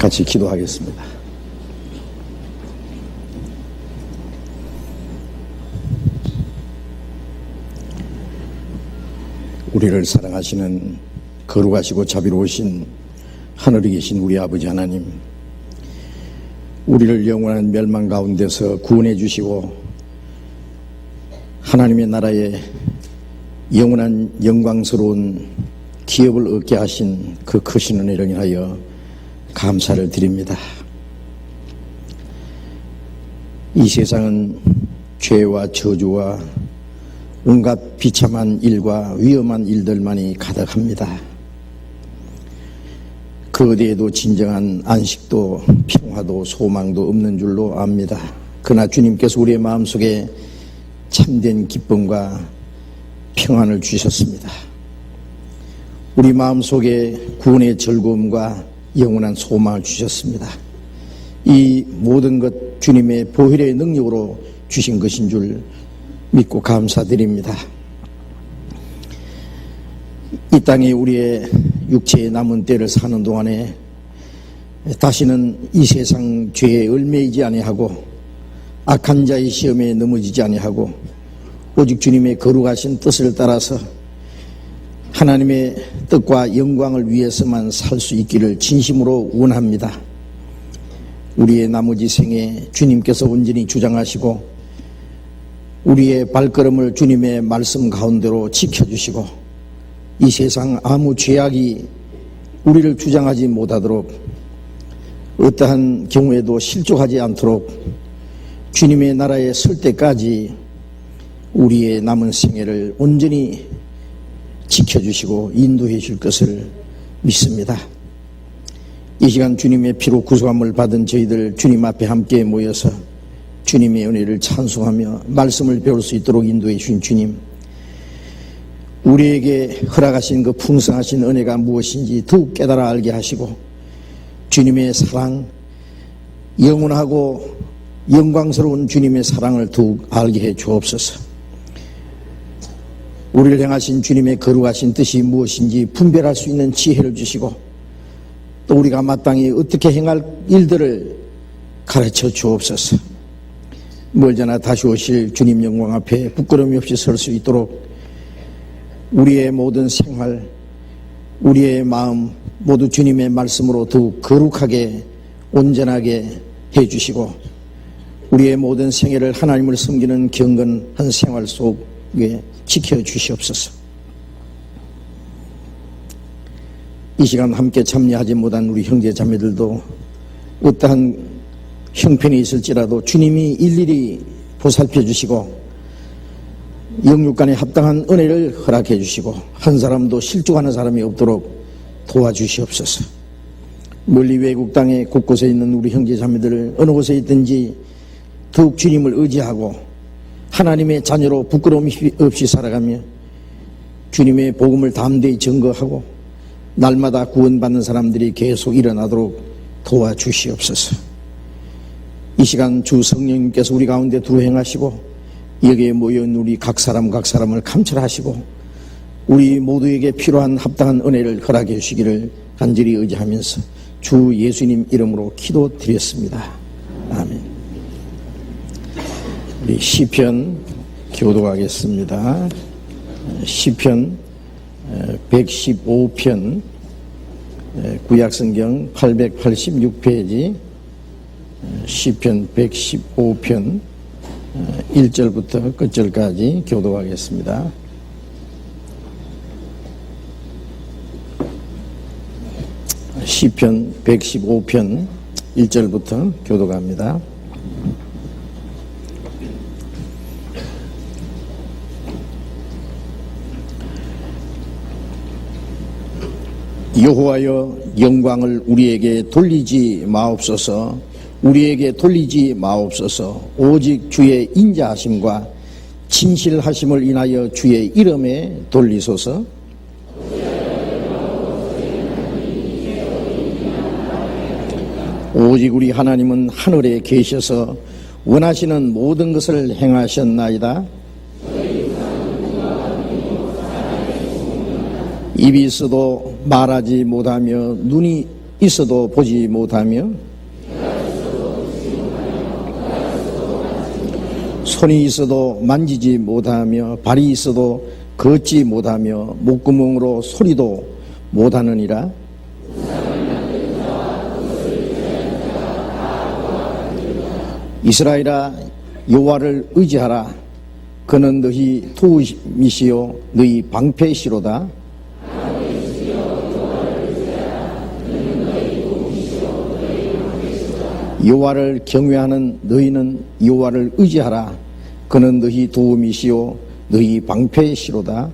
같이 기도하겠습니다. 우리를 사랑하시는 거룩하시고 자비로우신 하늘에 계신 우리 아버지 하나님, 우리를 영원한 멸망 가운데서 구원해 주시고 하나님의 나라에 영원한 영광스러운 기업을 얻게 하신 그 크신 은혜를 인하여 감사를 드립니다. 이 세상은 죄와 저주와 온갖 비참한 일과 위험한 일들만이 가득합니다. 그 어디에도 진정한 안식도 평화도 소망도 없는 줄로 압니다. 그러나 주님께서 우리의 마음속에 참된 기쁨과 평안을 주셨습니다. 우리 마음속에 구원의 즐거움과 영원한 소망을 주셨습니다. 이 모든 것 주님의 보혈의 능력으로 주신 것인 줄 믿고 감사드립니다. 이 땅에 우리의 육체의 남은 때를 사는 동안에 다시는 이 세상 죄에 얽매이지 아니하고 악한 자의 시험에 넘어지지 아니하고 오직 주님의 거룩하신 뜻을 따라서 하나님의 뜻과 영광을 위해서만 살 수 있기를 진심으로 원합니다. 우리의 나머지 생에 주님께서 온전히 주장하시고 우리의 발걸음을 주님의 말씀 가운데로 지켜주시고 이 세상 아무 죄악이 우리를 주장하지 못하도록 어떠한 경우에도 실족하지 않도록 주님의 나라에 설 때까지 우리의 남은 생애를 온전히 지켜주시고 인도해 줄 것을 믿습니다. 이 시간 주님의 피로 구속함을 받은 저희들 주님 앞에 함께 모여서 주님의 은혜를 찬송하며 말씀을 배울 수 있도록 인도해 주신 주님, 우리에게 허락하신 그 풍성하신 은혜가 무엇인지 더욱 깨달아 알게 하시고 주님의 사랑, 영원하고 영광스러운 주님의 사랑을 더욱 알게 해 주옵소서. 우리를 향하신 주님의 거룩하신 뜻이 무엇인지 분별할 수 있는 지혜를 주시고 또 우리가 마땅히 어떻게 행할 일들을 가르쳐 주옵소서. 멀잖아 다시 오실 주님 영광 앞에 부끄러움이 없이 설 수 있도록 우리의 모든 생활, 우리의 마음 모두 주님의 말씀으로 더욱 거룩하게 온전하게 해주시고 우리의 모든 생애를 하나님을 섬기는 경건한 생활 속에 지켜주시옵소서. 이 시간 함께 참여하지 못한 우리 형제 자매들도 어떠한 형편이 있을지라도 주님이 일일이 보살펴 주시고 영육간에 합당한 은혜를 허락해 주시고 한 사람도 실족하는 사람이 없도록 도와주시옵소서. 멀리 외국 땅에 곳곳에 있는 우리 형제 자매들을 어느 곳에 있든지 더욱 주님을 의지하고 하나님의 자녀로 부끄러움 없이 살아가며 주님의 복음을 담대히 증거하고 날마다 구원받는 사람들이 계속 일어나도록 도와주시옵소서. 이 시간 주 성령님께서 우리 가운데 두행하시고 여기에 모여있는 우리 각 사람을 감찰하시고 우리 모두에게 필요한 합당한 은혜를 허락해 주시기를 간절히 의지하면서 주 예수님 이름으로 기도드렸습니다. 아멘. 우리 시편 교독하겠습니다. 시편 115편 구약성경 886페이지 시편 115편 1절부터 끝절까지 교독하겠습니다. 시편 115편 1절부터 교독합니다. 여호와여 영광을 우리에게 돌리지 마옵소서. 우리에게 돌리지 마옵소서. 오직 주의 인자하심과 진실하심을 인하여 주의 이름에 돌리소서. 오직 우리 하나님은 하늘에 계셔서 원하시는 모든 것을 행하셨나이다. 입이 있어도 말하지 못하며 눈이 있어도 보지 못하며 손이 있어도 만지지 못하며 발이 있어도 걷지 못하며 목구멍으로 소리도 못하느니라. 이스라엘아, 여호와를 의지하라. 그는 너희 도움이시요 너희 방패시로다. 여호와를 경외하는 너희는 여호와를 의지하라. 그는 너희 도움이시요 너희 방패시로다.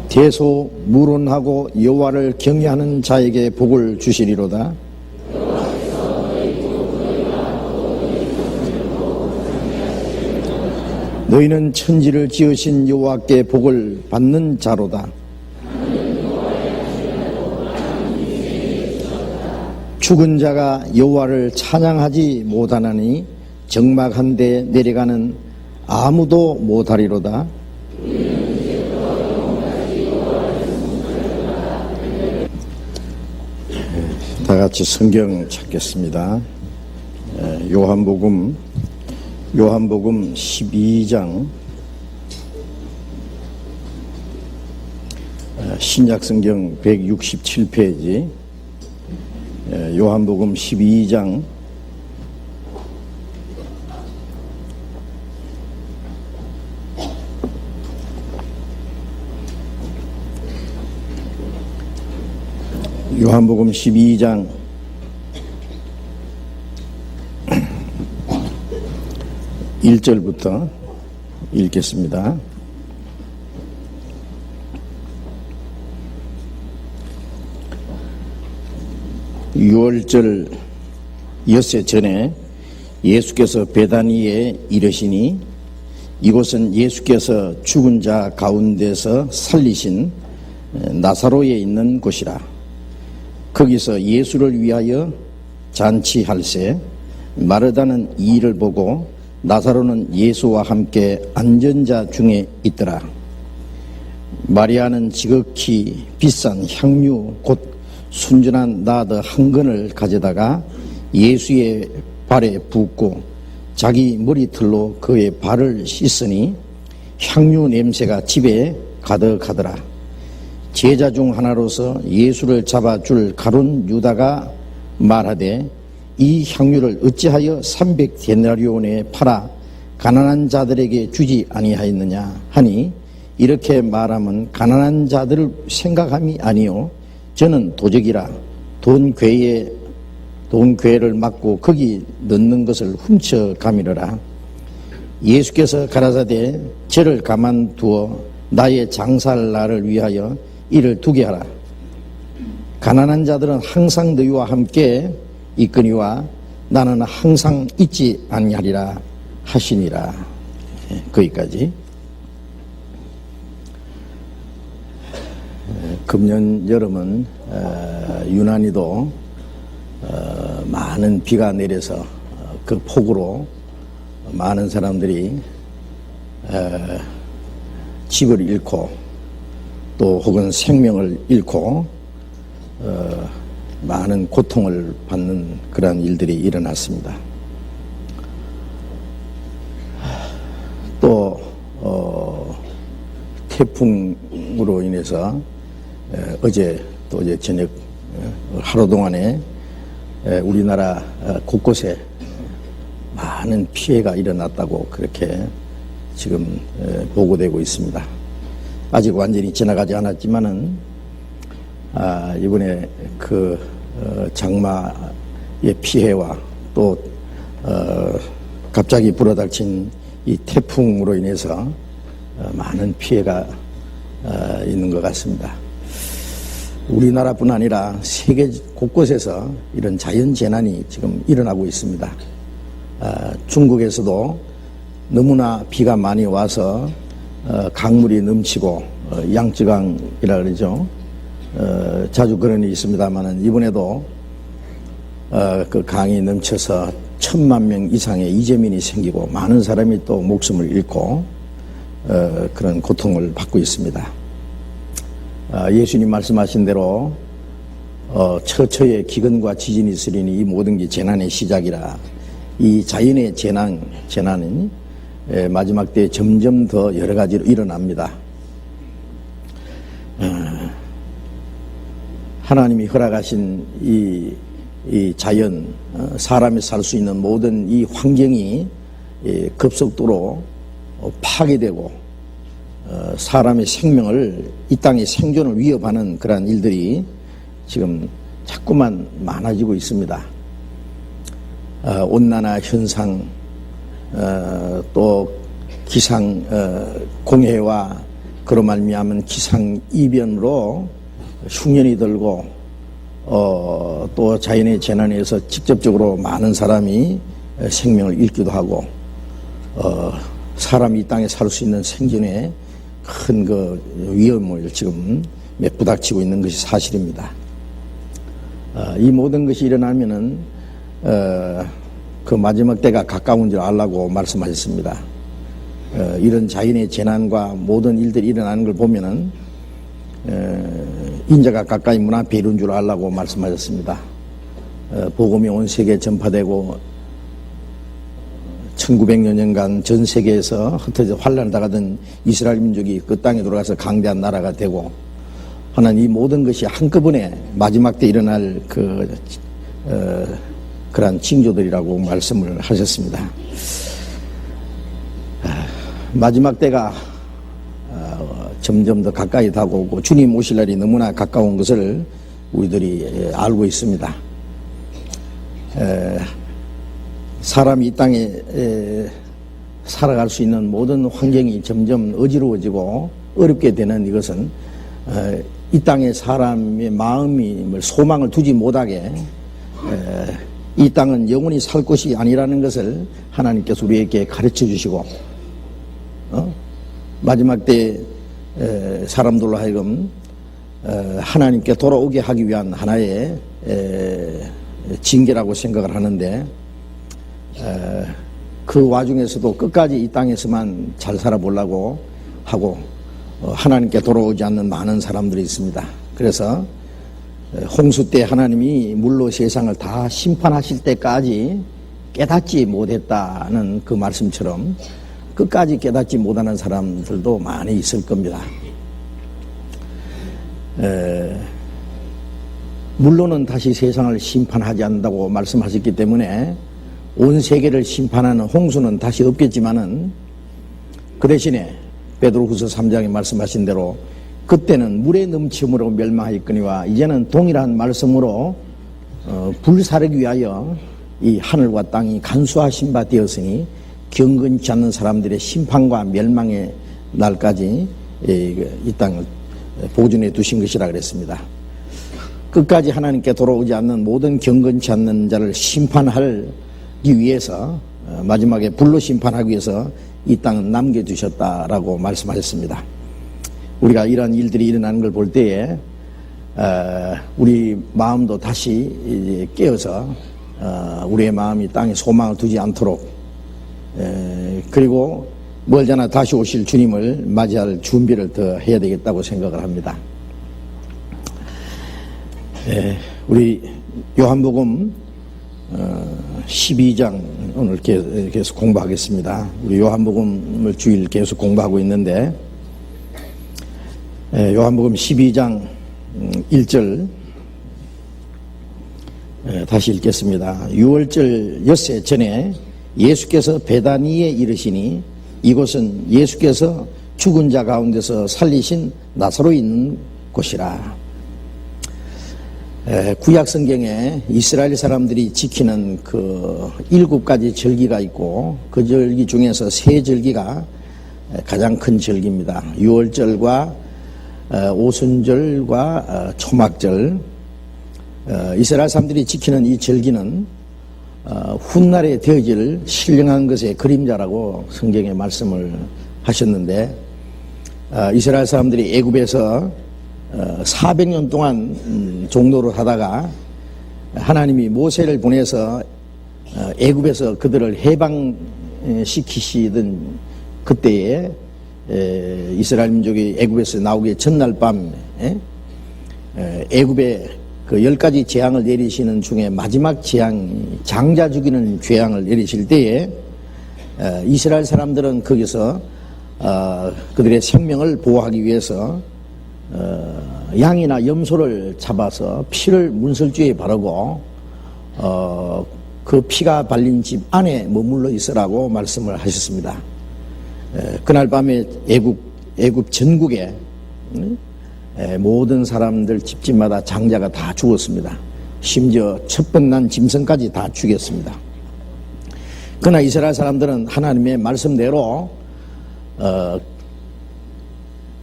대소무론하고 여호와를 경외하는 자에게 복을 주시리로다. 너희는 천지를 지으신 여호와께 복을 받는 자로다. 죽은 자가 여호와를 찬양하지 못하나니 적막한 데 내려가는 아무도 못하리로다. 다 같이 성경 찾겠습니다. 요한복음 12장 신약성경 167페이지 요한복음 12장 1절부터 읽겠습니다. 유월절 엿새 전에 예수께서 베다니에 이르시니 이곳은 예수께서 죽은 자 가운데서 살리신 나사로에 있는 곳이라. 거기서 예수를 위하여 잔치할세 마르다는 이 일을 보고 나사로는 예수와 함께 앉은 자 중에 있더라. 마리아는 지극히 비싼 향유 곧 순전한 나드 한 근을 가져다가 예수의 발에 붓고 자기 머리털로 그의 발을 씻으니 향유 냄새가 집에 가득하더라. 제자 중 하나로서 예수를 잡아줄 가룟 유다가 말하되 이 향유를 어찌하여 300데나리온에 팔아 가난한 자들에게 주지 아니하였느냐 하니 이렇게 말하면 가난한 자들을 생각함이 아니요 저는 도적이라 돈 괴를 막고 거기 넣는 것을 훔쳐가미르라. 예수께서 가라사대 저를 가만두어 나의 장사할 날을 위하여 이를 두게 하라. 가난한 자들은 항상 너희와 함께 있거니와 나는 항상 있지 아니하리라 하시니라. 거기까지. 금년 여름은 유난히도 많은 비가 내려서 그 폭우로 많은 사람들이 집을 잃고 또 혹은 생명을 잃고 많은 고통을 받는 그러한 일들이 일어났습니다. 또 태풍으로 인해서 어제 저녁 하루 동안에 우리나라 곳곳에 많은 피해가 일어났다고 그렇게 지금 보고되고 있습니다. 아직 완전히 지나가지 않았지만은 이번에 그 장마의 피해와 또 갑자기 불어닥친 이 태풍으로 인해서 많은 피해가 있는 것 같습니다. 우리나라뿐 아니라 세계 곳곳에서 이런 자연재난이 지금 일어나고 있습니다. 중국에서도 너무나 비가 많이 와서 강물이 넘치고 양쯔강이라 그러죠. 자주 그런 일이 있습니다만은 이번에도 그 강이 넘쳐서 1,000만 명 이상의 이재민이 생기고 많은 사람이 또 목숨을 잃고 그런 고통을 받고 있습니다. 예수님 말씀하신 대로 처처에 기근과 지진이 있으리니 이 모든 게 재난의 시작이라. 이 자연의 재난은 마지막 때에 점점 더 여러 가지로 일어납니다. 하나님이 허락하신 이 자연, 사람이 살 수 있는 모든 이 환경이 급속도로 파괴되고 사람의 생명을, 이 땅의 생존을 위협하는 그러한 일들이 지금 자꾸만 많아지고 있습니다. 온난화 현상, 또 기상 공해와 그로 말미암은 기상 이변으로 흉년이 들고 또 자연의 재난에서 직접적으로 많은 사람이 생명을 잃기도 하고 사람이 이 땅에 살 수 있는 생존에 큰 그 위험을 지금 부닥치고 있는 것이 사실입니다. 이 모든 것이 일어나면은 그 마지막 때가 가까운 줄 알라고 말씀하셨습니다. 이런 자연의 재난과 모든 일들이 일어나는 걸 보면은 인자가 가까이 문 앞에 이른 줄 알라고 말씀하셨습니다. 복음이 온 세계에 전파되고 1900여 년간 전 세계에서 흩어져 환란을 당하던 이스라엘 민족이 그 땅에 들어가서 강대한 나라가 되고 하는 이 모든 것이 한꺼번에 마지막 때 일어날 그러한 징조들이라고 말씀을 하셨습니다. 마지막 때가 점점 더 가까이 다가오고 주님 오실 날이 너무나 가까운 것을 우리들이 알고 있습니다. 사람이 이 땅에 살아갈 수 있는 모든 환경이 점점 어지러워지고 어렵게 되는 이것은 이 땅에 사람의 마음이 소망을 두지 못하게 이 땅은 영원히 살 곳이 아니라는 것을 하나님께서 우리에게 가르쳐 주시고 마지막 때 사람들로 하여금 하나님께 돌아오게 하기 위한 하나의 징계라고 생각을 하는데 그 와중에서도 끝까지 이 땅에서만 잘 살아보려고 하고 하나님께 돌아오지 않는 많은 사람들이 있습니다. 그래서 홍수 때 하나님이 물로 세상을 다 심판하실 때까지 깨닫지 못했다는 그 말씀처럼 끝까지 깨닫지 못하는 사람들도 많이 있을 겁니다. 물로는 다시 세상을 심판하지 않는다고 말씀하셨기 때문에 온 세계를 심판하는 홍수는 다시 없겠지만은 그 대신에 베드로후서 3장에 말씀하신 대로 그때는 물에 넘침으로 멸망하였거니와 이제는 동일한 말씀으로 불사르기 위하여 이 하늘과 땅이 간수하신 바 되었으니 경건치 않는 사람들의 심판과 멸망의 날까지 이 땅을 보존해 두신 것이라 그랬습니다. 끝까지 하나님께 돌아오지 않는 모든 경건치 않는 자를 심판하기 위해서 마지막에 불로 심판하기 위해서 이 땅을 남겨두셨다라고 말씀하셨습니다. 우리가 이러한 일들이 일어나는 걸 볼 때에 우리 마음도 다시 깨어서 우리의 마음이 땅에 소망을 두지 않도록 그리고 멀잖아 다시 오실 주님을 맞이할 준비를 더 해야 되겠다고 생각을 합니다. 우리 요한복음 12장 오늘 계속 공부하겠습니다. 우리 요한복음을 주일 계속 공부하고 있는데 요한복음 12장 1절 다시 읽겠습니다. 6월절 엿새 전에 예수께서 베다니에 이르시니 이곳은 예수께서 죽은 자 가운데서 살리신 나사로에 있는 곳이라. 구약 성경에 이스라엘 사람들이 지키는 그 7가지 절기가 있고 그 절기 중에서 3절기가 가장 큰 절기입니다. 6월절과 오순절과 초막절. 이스라엘 사람들이 지키는 이 절기는 훗날에 되어질 신령한 것의 그림자라고 성경에 말씀을 하셨는데 이스라엘 사람들이 애굽에서 400년 동안 종노를 하다가 하나님이 모세를 보내서 애굽에서 그들을 해방시키시던 그때에 이스라엘 민족이 애굽에서 나오기 전날 밤 애굽에 그 10가지 재앙을 내리시는 중에 마지막 재앙이 장자 죽이는 재앙을 내리실 때에 이스라엘 사람들은 거기서 그들의 생명을 보호하기 위해서 양이나 염소를 잡아서 피를 문설주에 바르고 그 피가 발린 집 안에 머물러 있으라고 말씀을 하셨습니다. 그날 밤에 애굽 전국에 모든 사람들 집집마다 장자가 다 죽었습니다. 심지어 첩병난 짐승까지 다 죽였습니다. 그러나 이스라엘 사람들은 하나님의 말씀대로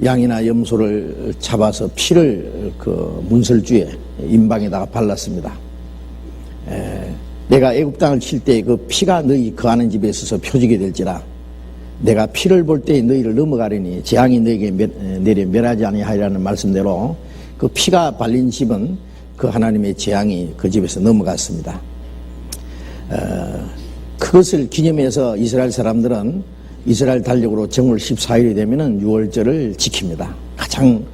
양이나 염소를 잡아서 피를 그 문설주에 임방에다가 발랐습니다. 내가 애굽 땅을 칠 때 그 피가 너희 거하는 집에 있어서 표지게 될지라 내가 피를 볼 때 너희를 넘어가려니 재앙이 너희에게 내려 멸하지 아니하리라는 말씀대로 그 피가 발린 집은 그 하나님의 재앙이 그 집에서 넘어갔습니다. 그것을 기념해서 이스라엘 사람들은 이스라엘 달력으로 정월 14일이 되면은 유월절을 지킵니다. 가장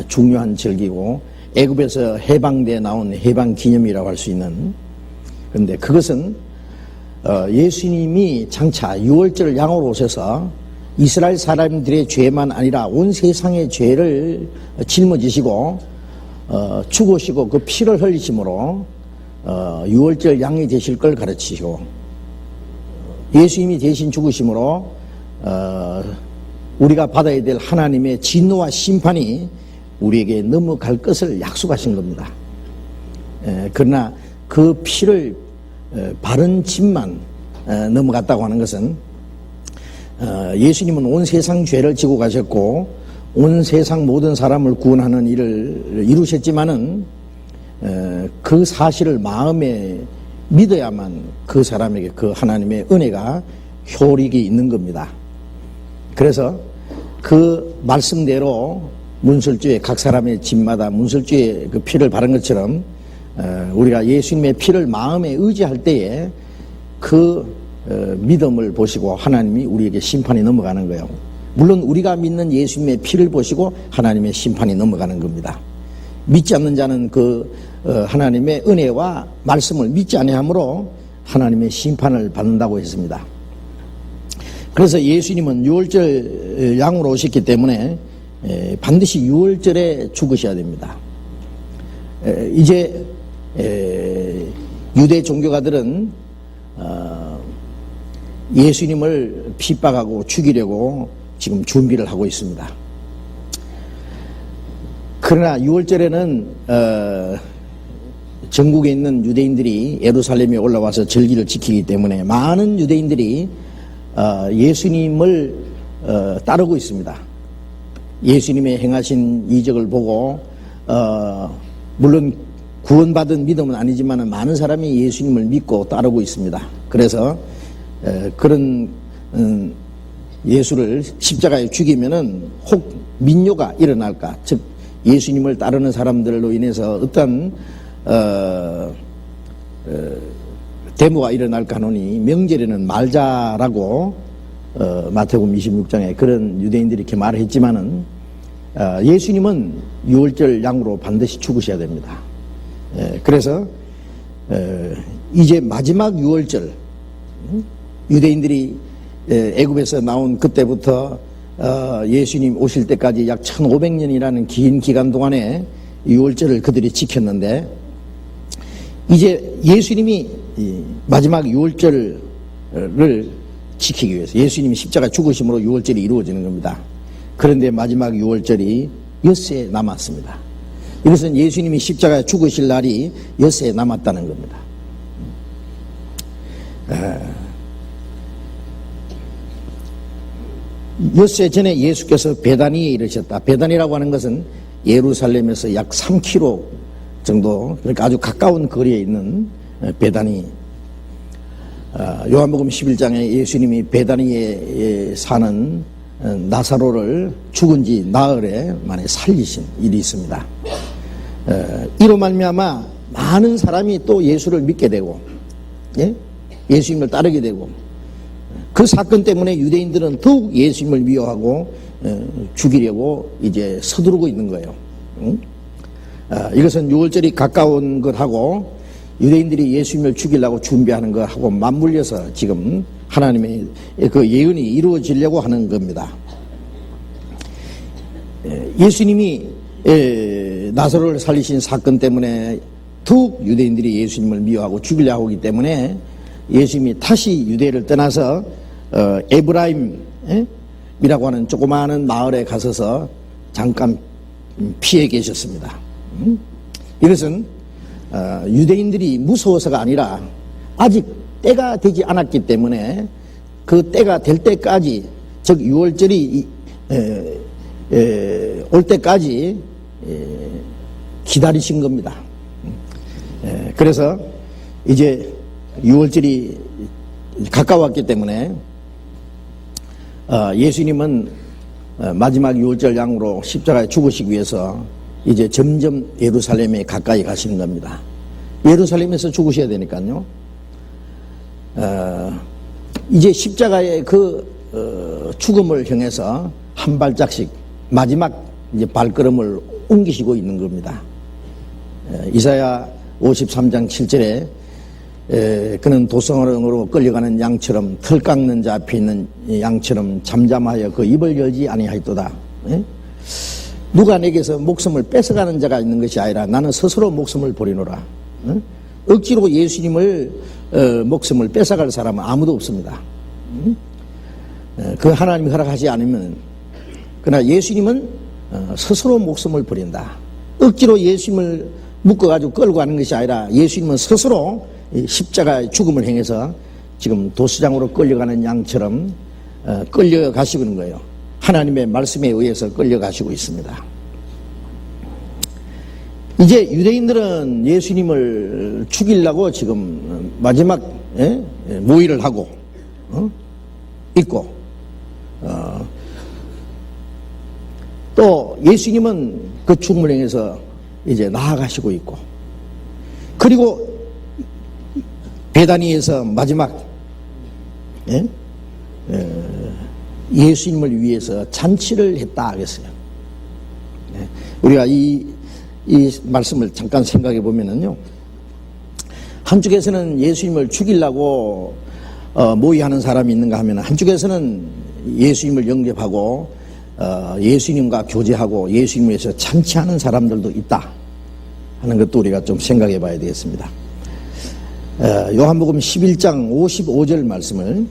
중요한 절기고 애굽에서 해방돼 나온 해방 기념이라고 할 수 있는. 그런데 그것은 예수님이 장차 유월절 양으로 오셔서 이스라엘 사람들의 죄만 아니라 온 세상의 죄를 짊어지시고 죽으시고 그 피를 흘리심으로 유월절 양이 되실 걸 가르치시고 예수님이 대신 죽으심으로 우리가 받아야 될 하나님의 진노와 심판이 우리에게 넘어갈 것을 약속하신 겁니다. 그러나 그 피를 바른 집만 넘어갔다고 하는 것은 예수님은 온 세상 죄를 지고 가셨고 온 세상 모든 사람을 구원하는 일을 이루셨지만은 그 사실을 마음에 믿어야만 그 사람에게 그 하나님의 은혜가 효력이 있는 겁니다. 그래서 그 말씀대로 문설주에 각 사람의 집마다 문설주에 그 피를 바른 것처럼 우리가 예수님의 피를 마음에 의지할 때에 그 믿음을 보시고 하나님이 우리에게 심판이 넘어가는 거예요. 물론 우리가 믿는 예수님의 피를 보시고 하나님의 심판이 넘어가는 겁니다. 믿지 않는 자는 그 하나님의 은혜와 말씀을 믿지 아니하므로 하나님의 심판을 받는다고 했습니다. 그래서 예수님은 유월절 양으로 오셨기 때문에 반드시 유월절에 죽으셔야 됩니다. 이제 유대 종교가들은 예수님을 핍박하고 죽이려고 지금 준비를 하고 있습니다. 그러나 유월절에는 전국에 있는 유대인들이 예루살렘에 올라와서 절기를 지키기 때문에 많은 유대인들이 예수님을 따르고 있습니다. 예수님의 행하신 이적을 보고 물론 구원받은 믿음은 아니지만 많은 사람이 예수님을 믿고 따르고 있습니다. 그래서 그런 예수를 십자가에 죽이면은 혹 민요가 일어날까, 즉 예수님을 따르는 사람들로 인해서 어떤 데모가 일어날까 하노니 명절에는 말자라고 마태복음 26장에 그런 유대인들이 이렇게 말을 했지만은 예수님은 유월절 양으로 반드시 죽으셔야 됩니다. 그래서 이제 마지막 유월절, 유대인들이 애굽에서 나온 그때부터 예수님 오실 때까지 약 1500년이라는 긴 기간 동안에 유월절을 그들이 지켰는데 이제 예수님이 마지막 유월절을 지키기 위해서 예수님이 십자가 죽으심으로 유월절이 이루어지는 겁니다. 그런데 마지막 유월절이 엿새 남았습니다. 이것은 예수님이 십자가에 죽으실 날이 엿새 남았다는 겁니다. 엿새 전에 예수께서 베다니에 이르셨다. 베다니라고 하는 것은 예루살렘에서 약 3km 정도, 그러니까 아주 가까운 거리에 있는 베다니. 요한복음 11장에 예수님이 베다니에 사는 나사로를 죽은 지 나흘에 만에 살리신 일이 있습니다. 이로 말미암아 많은 사람이 또 예수를 믿게 되고, 예수님을 따르게 되고, 그 사건 때문에 유대인들은 더욱 예수님을 미워하고 죽이려고 이제 서두르고 있는 거예요. 이것은 유월절이 가까운 것하고 유대인들이 예수님을 죽이려고 준비하는 것하고 맞물려서 지금 하나님의 그 예언이 이루어지려고 하는 겁니다. 예수님이 나사로를 살리신 사건 때문에 더욱 유대인들이 예수님을 미워하고 죽이려고 하기 때문에 예수님이 다시 유대를 떠나서 에브라임이라고 하는 조그마한 마을에 가서서 잠깐 피해 계셨습니다. 이것은 유대인들이 무서워서가 아니라 아직 때가 되지 않았기 때문에 그 때가 될 때까지, 즉 유월절이 올 때까지 기다리신 겁니다. 그래서 이제 유월절이 가까웠기 때문에 예수님은 마지막 유월절 양으로 십자가에 죽으시기 위해서 이제 점점 예루살렘에 가까이 가시는 겁니다. 예루살렘에서 죽으셔야 되니까요. 이제 십자가의 그 죽음을 향해서 한 발짝씩 마지막 이제 발걸음을 옮기시고 있는 겁니다. 이사야 53장 7절에 그는 도성으로 끌려가는 양처럼, 털 깎는 자 앞에 있는 양처럼 잠잠하여 그 입을 열지 아니하였도다. 누가 내게서 목숨을 뺏어가는 자가 있는 것이 아니라 나는 스스로 목숨을 버리노라. 억지로 예수님을 목숨을 뺏어갈 사람은 아무도 없습니다. 그 하나님이 허락하지 않으면, 그러나 예수님은 스스로 목숨을 버린다. 억지로 예수님을 묶어가지고 끌고 가는 것이 아니라 예수님은 스스로 십자가의 죽음을 행해서 지금 도수장으로 끌려가는 양처럼 끌려가시고 있는 거예요. 하나님의 말씀에 의해서 끌려가시고 있습니다. 이제 유대인들은 예수님을 죽이려고 지금 마지막 모의를 하고 있고, 또 예수님은 그 죽음을 행해서 이제 나아가시고 있고, 그리고 베다니에서 마지막 예수님을 위해서 잔치를 했다 하겠어요. 우리가 이 말씀을 잠깐 생각해 보면은요, 한쪽에서는 예수님을 죽이려고 모의하는 사람이 있는가 하면, 한쪽에서는 예수님을 영접하고 예수님과 교제하고 예수님을 위해서 잔치하는 사람들도 있다 하는 것도 우리가 좀 생각해 봐야 되겠습니다. 요한복음 11장 55절 말씀을,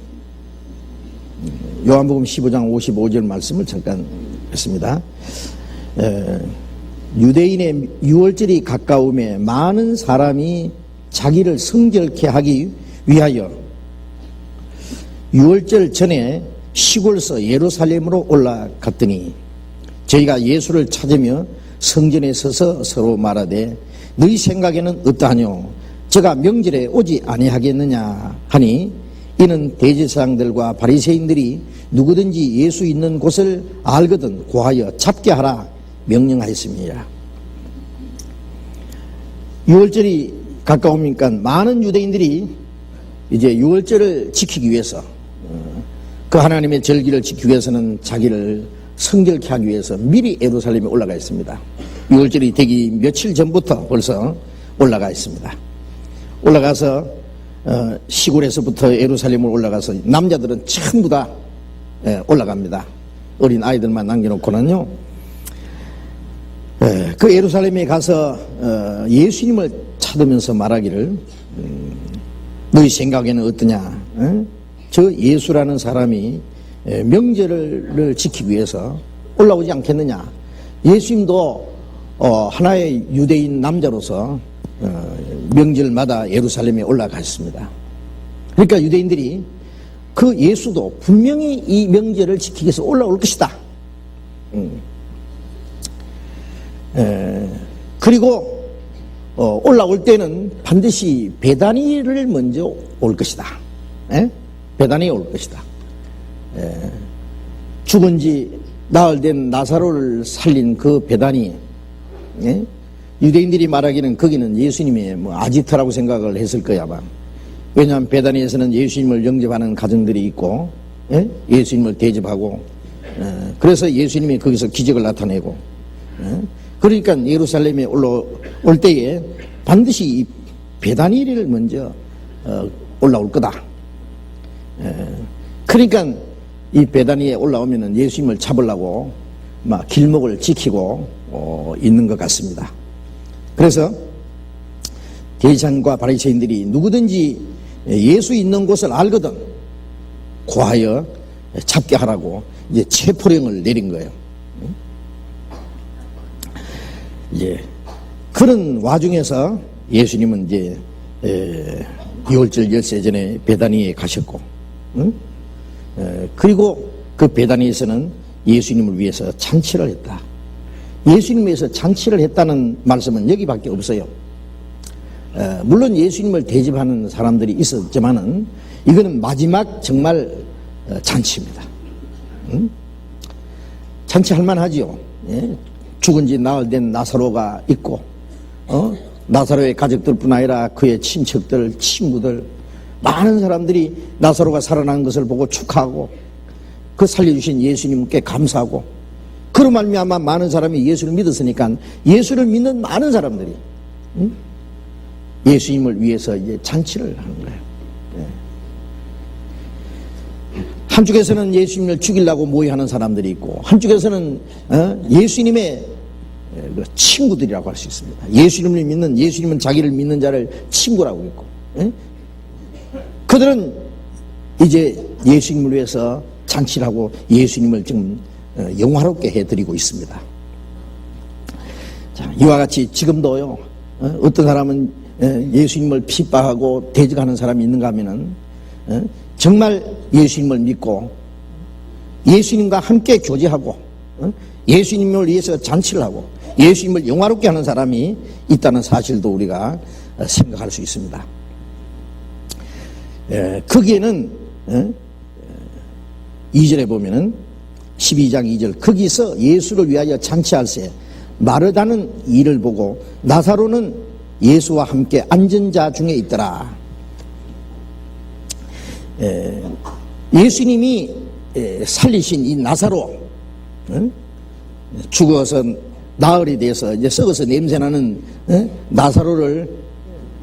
요한복음 15장 55절 말씀을 잠깐 했습니다. 유대인의 유월절이 가까움에 많은 사람이 자기를 성결케 하기 위하여 유월절 전에 시골서 예루살렘으로 올라갔더니 저희가 예수를 찾으며 성전에 서서 서로 말하되 너희 생각에는 어떠하뇨? 저가 명절에 오지 아니하겠느냐 하니 이는 대제사장들과 바리새인들이 누구든지 예수 있는 곳을 알거든 고하여 잡게 하라 명령하였습니다. 유월절이 가까우니까 많은 유대인들이 이제 유월절을 지키기 위해서, 그 하나님의 절기를 지키기 위해서는 자기를 성결케 하기 위해서 미리 예루살렘에 올라가 있습니다. 유월절이 되기 며칠 전부터 벌써 올라가 있습니다. 올라가서 시골에서부터 예루살렘으로 올라가서 남자들은 전부 다 올라갑니다. 어린 아이들만 남겨놓고는요. 그 예루살렘에 가서 예수님을 찾으면서 말하기를 너희 생각에는 어떠냐? 저 예수라는 사람이 명절을 지키기 위해서 올라오지 않겠느냐? 예수님도 하나의 유대인 남자로서 명절마다 예루살렘에 올라갔습니다. 그러니까 유대인들이 그 예수도 분명히 이 명절을 지키기 위해서 올라올 것이다. 그리고 올라올 때는 반드시 베다니를 먼저 올 것이다. 베다니에 올 것이다. 죽은 지 나흘 된 나사로를 살린 그 베다니, 유대인들이 말하기는 거기는 예수님의 아지트라고 생각을 했을 거야 아마. 왜냐하면 베다니에서는 예수님을 영접하는 가정들이 있고 예수님을 대접하고 그래서 예수님이 거기서 기적을 나타내고, 그러니까 예루살렘에 올라올 때에 반드시 이 베다니를 먼저 올라올 거다. 그러니까 이 베다니에 올라오면은 예수님을 잡으려고 막 길목을 지키고 있는 것 같습니다. 그래서 대제사장과 바리새인들이 누구든지 예수 있는 곳을 알거든 고하여 잡게 하라고 이제 체포령을 내린 거예요. 이제 그런 와중에서 예수님은 이제 유월절 열세 전에 베다니에 가셨고, 그리고 그 베다니에서는 예수님을 위해서 잔치를 했다. 예수님을 위해서 잔치를 했다는 말씀은 여기밖에 없어요. 물론 예수님을 대접하는 사람들이 있었지만은 이거는 마지막 정말 잔치입니다. 잔치할 만하지요. 죽은 지 나흘 된 나사로가 있고, 나사로의 가족들뿐 아니라 그의 친척들, 친구들, 많은 사람들이 나사로가 살아난 것을 보고 축하하고 그 살려주신 예수님께 감사하고, 그로 말미암아 많은 사람이 예수를 믿었으니까 예수를 믿는 많은 사람들이 예수님을 위해서 이제 잔치를 하는 거예요. 한쪽에서는 예수님을 죽이려고 모의하는 사람들이 있고, 한쪽에서는 예수님의 친구들이라고 할 수 있습니다. 예수님을 믿는, 예수님은 자기를 믿는 자를 친구라고 했고, 그들은 이제 예수님을 위해서 잔치를 하고 예수님을 좀 영화롭게 해드리고 있습니다. 자, 이와 같이 지금도요, 어떤 사람은 예수님을 핍박하고 대적하는 사람이 있는가 하면은 정말 예수님을 믿고 예수님과 함께 교제하고 예수님을 위해서 잔치를 하고 예수님을 영화롭게 하는 사람이 있다는 사실도 우리가 생각할 수 있습니다. 거기에는 2절에 보면은 12장 2절, 거기서 예수를 위하여 잔치할세 마르다는 이를 보고 나사로는 예수와 함께 앉은 자 중에 있더라. 예수님이 살리신 이 나사로, 죽어서 나흘이 돼서 이제 썩어서 냄새나는 나사로를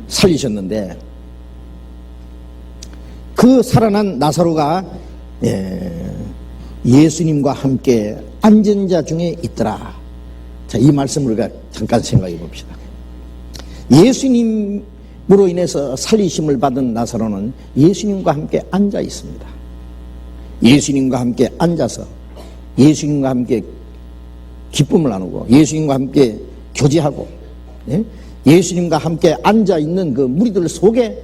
살리셨는데, 그 살아난 나사로가 예수님과 함께 앉은 자 중에 있더라. 자, 이 말씀을 우리가 잠깐 생각해 봅시다. 예수님으로 인해서 살리심을 받은 나사로는 예수님과 함께 앉아 있습니다. 예수님과 함께 앉아서 예수님과 함께 기쁨을 나누고 예수님과 함께 교제하고, 예수님과 함께 앉아 있는 그 무리들 속에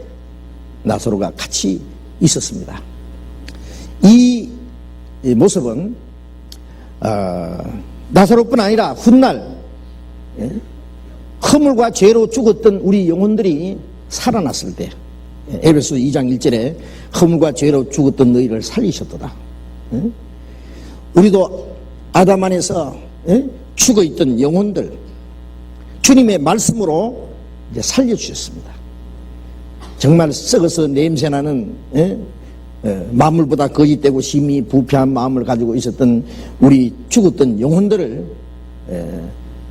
나사로가 같이 있었습니다. 이 모습은 나사로뿐 아니라 훗날 허물과 죄로 죽었던 우리 영혼들이 살아났을 때, 에베소 2장 1절에 허물과 죄로 죽었던 너희를 살리셨도다. 우리도 아담 안에서 죽어있던 영혼들 주님의 말씀으로 이제 살려주셨습니다. 정말 썩어서 냄새나는 만물보다 거짓되고 심히 부패한 마음을 가지고 있었던 우리 죽었던 영혼들을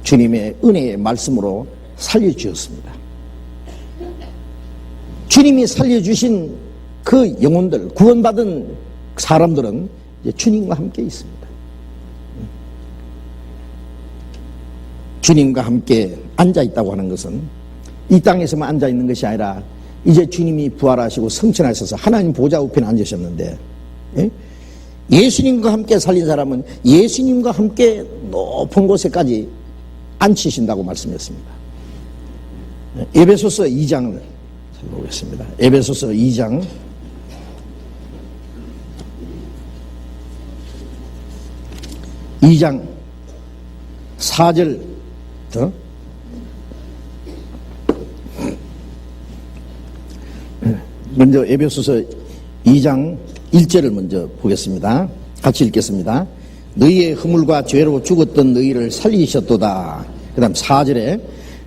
주님의 은혜의 말씀으로 살려주셨습니다. 주님이 살려주신 그 영혼들, 구원받은 사람들은 이제 주님과 함께 있습니다. 주님과 함께 앉아있다고 하는 것은 이 땅에서만 앉아있는 것이 아니라 이제 주님이 부활하시고 성천하셔서 하나님 보좌 우편에 앉으셨는데, 예수님과 함께 살린 사람은 예수님과 함께 높은 곳에까지 앉히신다고 말씀했습니다. 에베소서 2장을 보겠습니다. 에베소서 2장 4절부터 먼저 에베소서 2장 1절을 먼저 보겠습니다. 같이 읽겠습니다. 너희의 허물과 죄로 죽었던 너희를 살리셨도다. 그 다음 4절에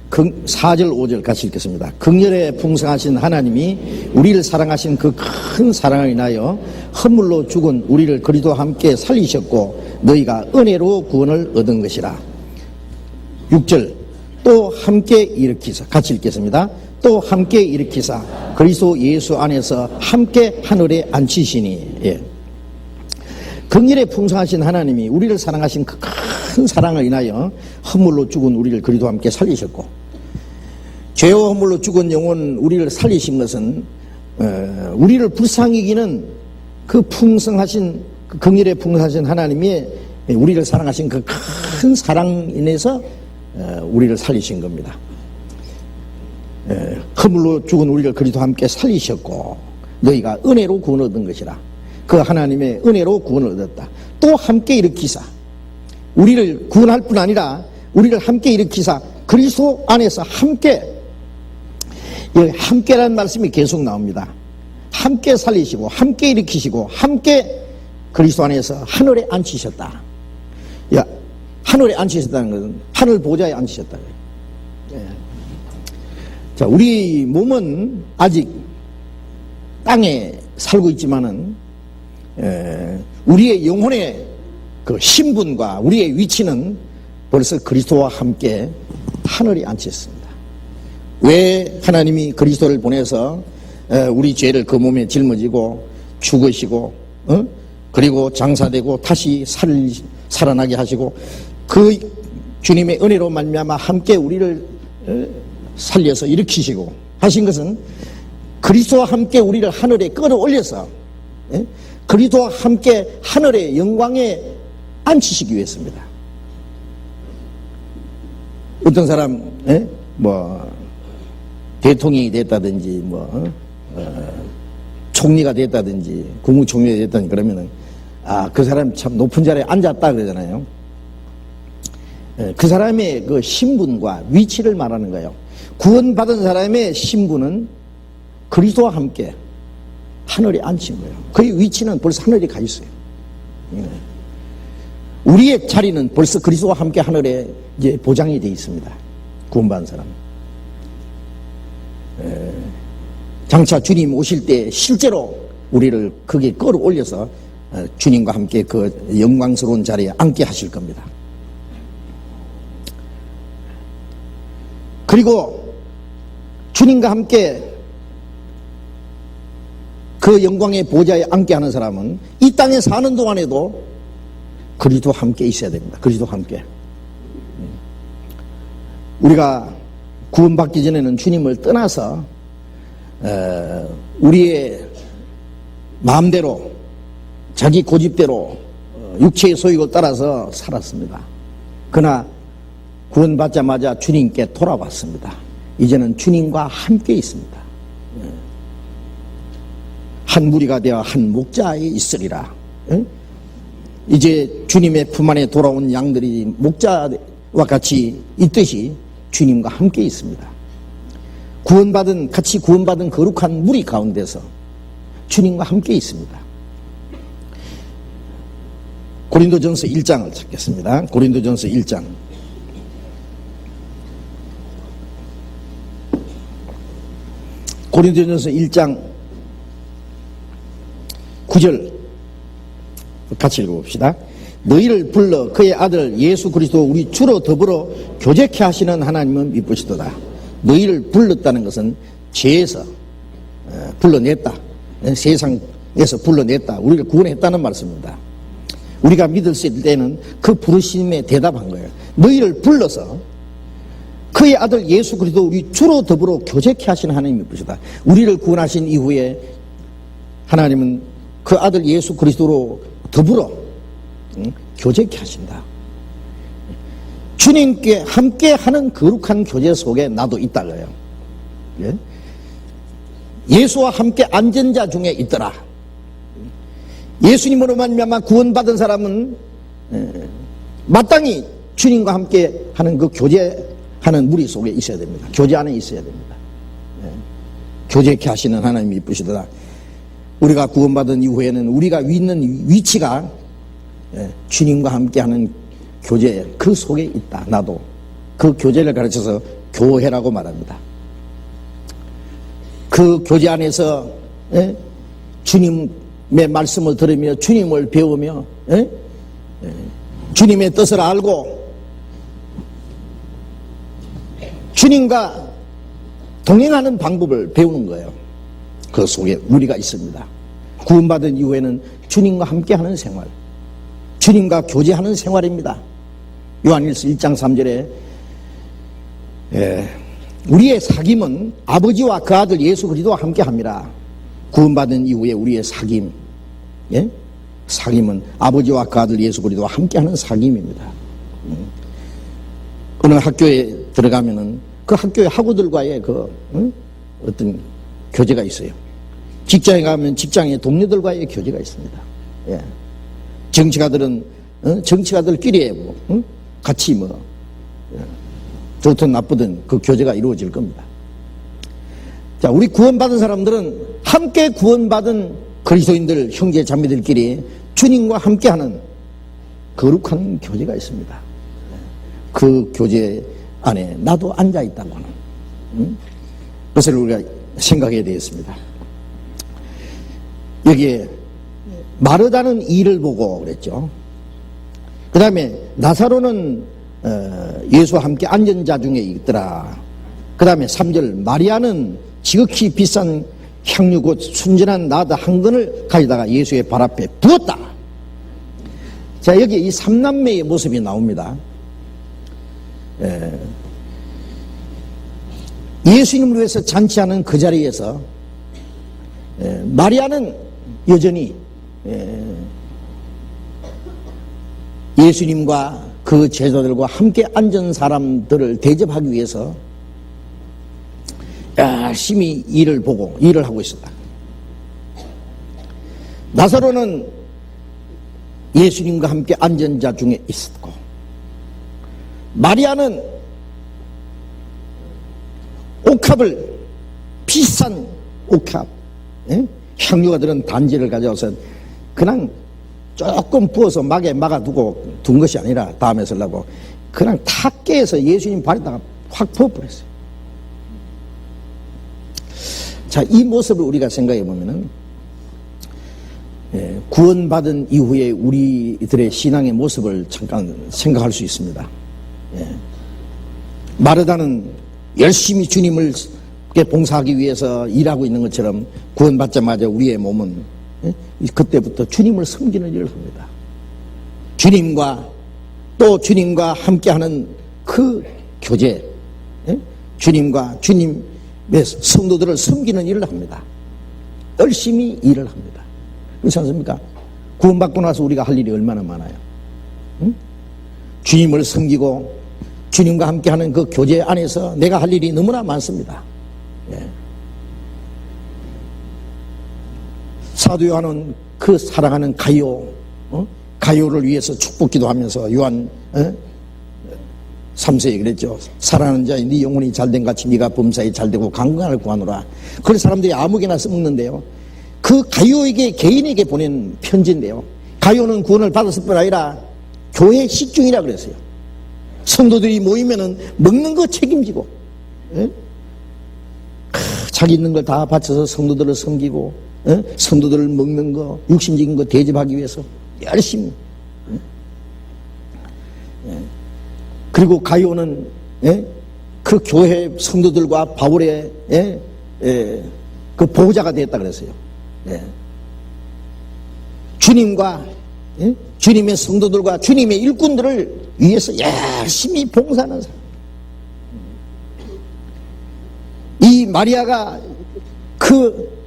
4절 5절 같이 읽겠습니다. 긍휼에 풍성하신 하나님이 우리를 사랑하신 그 큰 사랑을 인하여 허물로 죽은 우리를 그리스도와 함께 살리셨고 너희가 은혜로 구원을 얻은 것이라. 6절 또 함께 일으키사, 같이 읽겠습니다. 또 함께 일으키사 그리스도 예수 안에서 함께 하늘에 앉히시니. 예. 긍휼에 풍성하신 하나님이 우리를 사랑하신 그 큰 사랑을 인하여 허물로 죽은 우리를 그리스도와 함께 살리셨고, 죄와 허물로 죽은 영혼 우리를 살리신 것은 우리를 불쌍히 여기는 그 풍성하신, 그 긍휼에 풍성하신 하나님이 우리를 사랑하신 그 큰 사랑 인해서 우리를 살리신 겁니다. 허물로 죽은 우리를 그리스도와 함께 살리셨고 너희가 은혜로 구원을 얻은 것이라. 그 하나님의 은혜로 구원을 얻었다. 또 함께 일으키사 우리를 구원할 뿐 아니라 우리를 함께 일으키사 그리스도 안에서 함께, 여기 함께라는 말씀이 계속 나옵니다. 함께 살리시고 함께 일으키시고 함께 그리스도 안에서 하늘에 앉히셨다. 야, 하늘에 앉히셨다는 것은 하늘 보좌에 앉히셨다. 예. 자, 우리 몸은 아직 땅에 살고 있지만은 우리의 영혼의 그 신분과 우리의 위치는 벌써 그리스도와 함께 하늘에 앉혔습니다. 왜 하나님이 그리스도를 보내서 우리 죄를 그 몸에 짊어지고 죽으시고 그리고 장사되고 다시 살아나게 하시고 그 주님의 은혜로 말미암아 함께 우리를 살려서 일으키시고 하신 것은 그리스도와 함께 우리를 하늘에 끌어올려서 그리스도와 함께 하늘의 영광에 앉히시기 위해서입니다. 어떤 사람 대통령이 됐다든지 총리가 됐다든지 국무총리가 됐다든지 그러면은 그 사람 참 높은 자리에 앉았다 그러잖아요. 그 사람의 그 신분과 위치를 말하는 거예요. 구원받은 사람의 신분은 그리스도와 함께 하늘에 앉힌 거예요. 그의 위치는 벌써 하늘에 가 있어요. 우리의 자리는 벌써 그리스도와 함께 하늘에 이제 보장이 되어 있습니다. 구원받은 사람. 장차 주님 오실 때 실제로 우리를 거기에 끌어올려서 주님과 함께 그 영광스러운 자리에 앉게 하실 겁니다. 그리고 주님과 함께 그 영광의 보좌에 앉게 하는 사람은 이 땅에 사는 동안에도 그리스도와 함께 있어야 됩니다. 그리스도와 함께. 우리가 구원받기 전에는 주님을 떠나서 우리의 마음대로 자기 고집대로 육체의 소욕을 따라서 살았습니다. 그러나 구원받자마자 주님께 돌아왔습니다. 이제는 주님과 함께 있습니다. 한 무리가 되어 한 목자에 있으리라. 이제 주님의 품 안에 돌아온 양들이 목자와 같이 있듯이 주님과 함께 있습니다. 같이 구원받은 거룩한 무리 가운데서 주님과 함께 있습니다. 고린도전서 1장을 찾겠습니다. 고린도전서 1장. 고린도전서 1장 9절 같이 읽어봅시다. 너희를 불러 그의 아들 예수 그리스도 우리 주로 더불어 교제케 하시는 하나님은 미쁘시도다. 너희를 불렀다는 것은 죄에서 불러냈다. 세상에서 불러냈다. 우리를 구원했다는 말씀입니다. 우리가 믿을 때는 그 부르심에 대답한 거예요. 너희를 불러서 그의 아들 예수 그리스도 우리 주로 더불어 교제케 하시는 하나님이 미쁘시다. 우리를 구원하신 이후에 하나님은 그 아들 예수 그리스도로 더불어 교제케 하신다. 주님께 함께 하는 거룩한 교제 속에 나도 있다고요. 예? 예수와 함께 앉은 자 중에 있더라. 예수님으로 말미암아 구원받은 사람은 마땅히 주님과 함께 하는 그 교제하는 무리 속에 있어야 됩니다. 교제 안에 있어야 됩니다. 교제케 하시는 하나님이 이쁘시더라. 우리가 구원받은 이후에는 우리가 있는 위치가 주님과 함께하는 교제 그 속에 있다. 나도 그 교제를 가르쳐서 교회라고 말합니다. 그 교제 안에서 주님의 말씀을 들으며 주님을 배우며 주님의 뜻을 알고 주님과 동행하는 방법을 배우는 거예요. 그 속에 우리가 있습니다. 구원받은 이후에는 주님과 함께하는 생활, 주님과 교제하는 생활입니다. 요한일서 1장 3절에 우리의 사귐은 아버지와 그 아들 예수 그리스도와 함께합니다. 구원받은 이후에 우리의 사귐, 사귐은 아버지와 그 아들 예수 그리스도와 함께하는 사귐입니다. 어느 학교에 들어가면은 그 학교의 학우들과의 어떤 교제가 있어요. 직장에 가면 직장의 동료들과의 교제가 있습니다. 정치가들은 정치가들끼리 같이 좋든 나쁘든 그 교제가 이루어질 겁니다. 자, 우리 구원받은 사람들은 함께 구원받은 그리스도인들, 형제 자매들끼리 주님과 함께하는 거룩한 교제가 있습니다. 그 교제 안에 나도 앉아 있다고 하는 그것을 우리가 생각해야 되겠습니다. 여기에 마르다는 이를 보고 그랬죠. 그 다음에 나사로는 예수와 함께 앉은 자 중에 있더라. 그 다음에 3절 마리아는 지극히 비싼 향유 곧 순전한 나드 한 근을 가져다가 예수의 발 앞에 부었다. 자, 여기 이 삼남매의 모습이 나옵니다. 예수님을 위해서 잔치하는 그 자리에서 마리아는 여전히 예수님과 그 제자들과 함께 앉은 사람들을 대접하기 위해서 열심히 일을 하고 있었다. 나사로는 예수님과 함께 앉은 자 중에 있었고, 마리아는 옥합을, 비싼 옥합, 향유가 들은 단지를 가져와서 그냥 조금 부어서 막에 막아두고 둔 것이 아니라 다음에 쓰려고 그냥 탁 깨서 예수님 발에다가 확 부어버렸어요. 자, 이 모습을 우리가 생각해 보면은 구원받은 이후에 우리들의 신앙의 모습을 잠깐 생각할 수 있습니다. 마르다는 열심히 주님을 봉사하기 위해서 일하고 있는 것처럼 구원받자마자 우리의 몸은 그때부터 주님을 섬기는 일을 합니다. 주님과 함께하는 그 교제, 주님과 주님의 성도들을 섬기는 일을 합니다. 열심히 일을 합니다. 그렇지 않습니까? 구원받고 나서 우리가 할 일이 얼마나 많아요. 주님을 섬기고 주님과 함께하는 그 교제 안에서 내가 할 일이 너무나 많습니다. 사도 요한은 그 사랑하는 가요를 위해서 축복 기도하면서 요한 3세에 그랬죠. 사랑하는 자의 네 영혼이 잘된 같이 네가 범사에 잘되고 강건을 구하노라. 그런 사람들이 아무개나 써먹는데요, 그 가요에게, 개인에게 보낸 편지인데요, 가요는 구원을 받았을 뿐 아니라 교회 식중이라 그랬어요. 성도들이 모이면은 먹는 거 책임지고, 자기 있는 걸 다 바쳐서 성도들을 섬기고, 성도들을 먹는 거, 육신적인 거 대접하기 위해서 열심히. 그리고 가요는 그 교회 성도들과 바울의 그 보호자가 되었다 그랬어요. 주님과 주님의 성도들과 주님의 일꾼들을 위해서 열심히 봉사하는 사람. 이 마리아가 그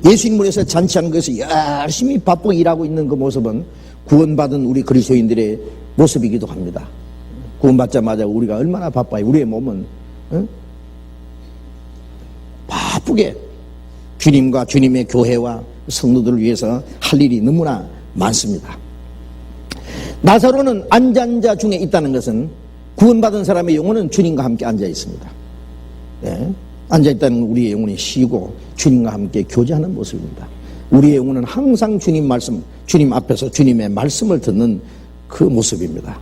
예수님을 위해서 잔치한 것을 열심히 바쁘게 일하고 있는 그 모습은 구원받은 우리 그리스도인들의 모습이기도 합니다. 구원받자마자 우리가 얼마나 바빠요. 우리의 몸은 바쁘게 주님과 주님의 교회와 성도들을 위해서 할 일이 너무나 많습니다. 나사로는 앉은 자 중에 있다는 것은 구원받은 사람의 영혼은 주님과 함께 앉아 있습니다. 앉아있다는 우리의 영혼이 쉬고 주님과 함께 교제하는 모습입니다. 우리의 영혼은 항상 주님 앞에서 주님의 말씀을 듣는 그 모습입니다.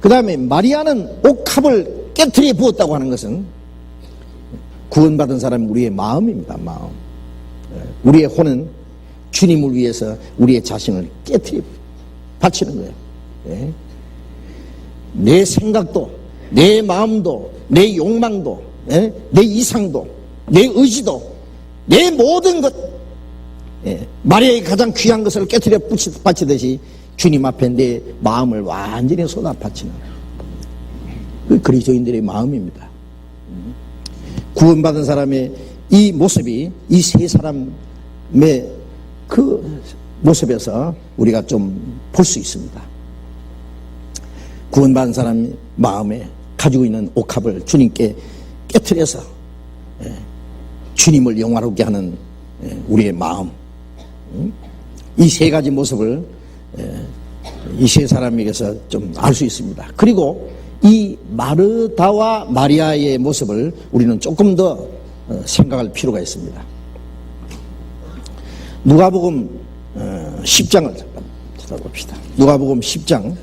그 다음에 마리아는 옥합을 깨트려 부었다고 하는 것은 구원받은 사람이 우리의 마음입니다. 마음. 우리의 혼은 주님을 위해서 우리의 자신을 깨트려 바치는 거예요. 네. 내 생각도, 내 마음도, 내 욕망도, 네? 내 이상도, 내 의지도, 내 모든 것, 네. 마리아의 가장 귀한 것을 깨트려 바치듯이 주님 앞에 내 마음을 완전히 쏟아 바치는 그 그리스도인들의 마음입니다. 구원받은 사람의 이 모습이 이 세 사람의 그 모습에서 우리가 좀 볼 수 있습니다. 구원받은 사람의 마음에 가지고 있는 옥합을 주님께 깨트려서 주님을 영화롭게 하는 우리의 마음, 이 세 가지 모습을 이 세 사람에게서 좀 알 수 있습니다. 그리고 이 마르다와 마리아의 모습을 우리는 조금 더 생각할 필요가 있습니다. 누가복음 10장을 잠깐 찾아봅시다. 누가복음 10장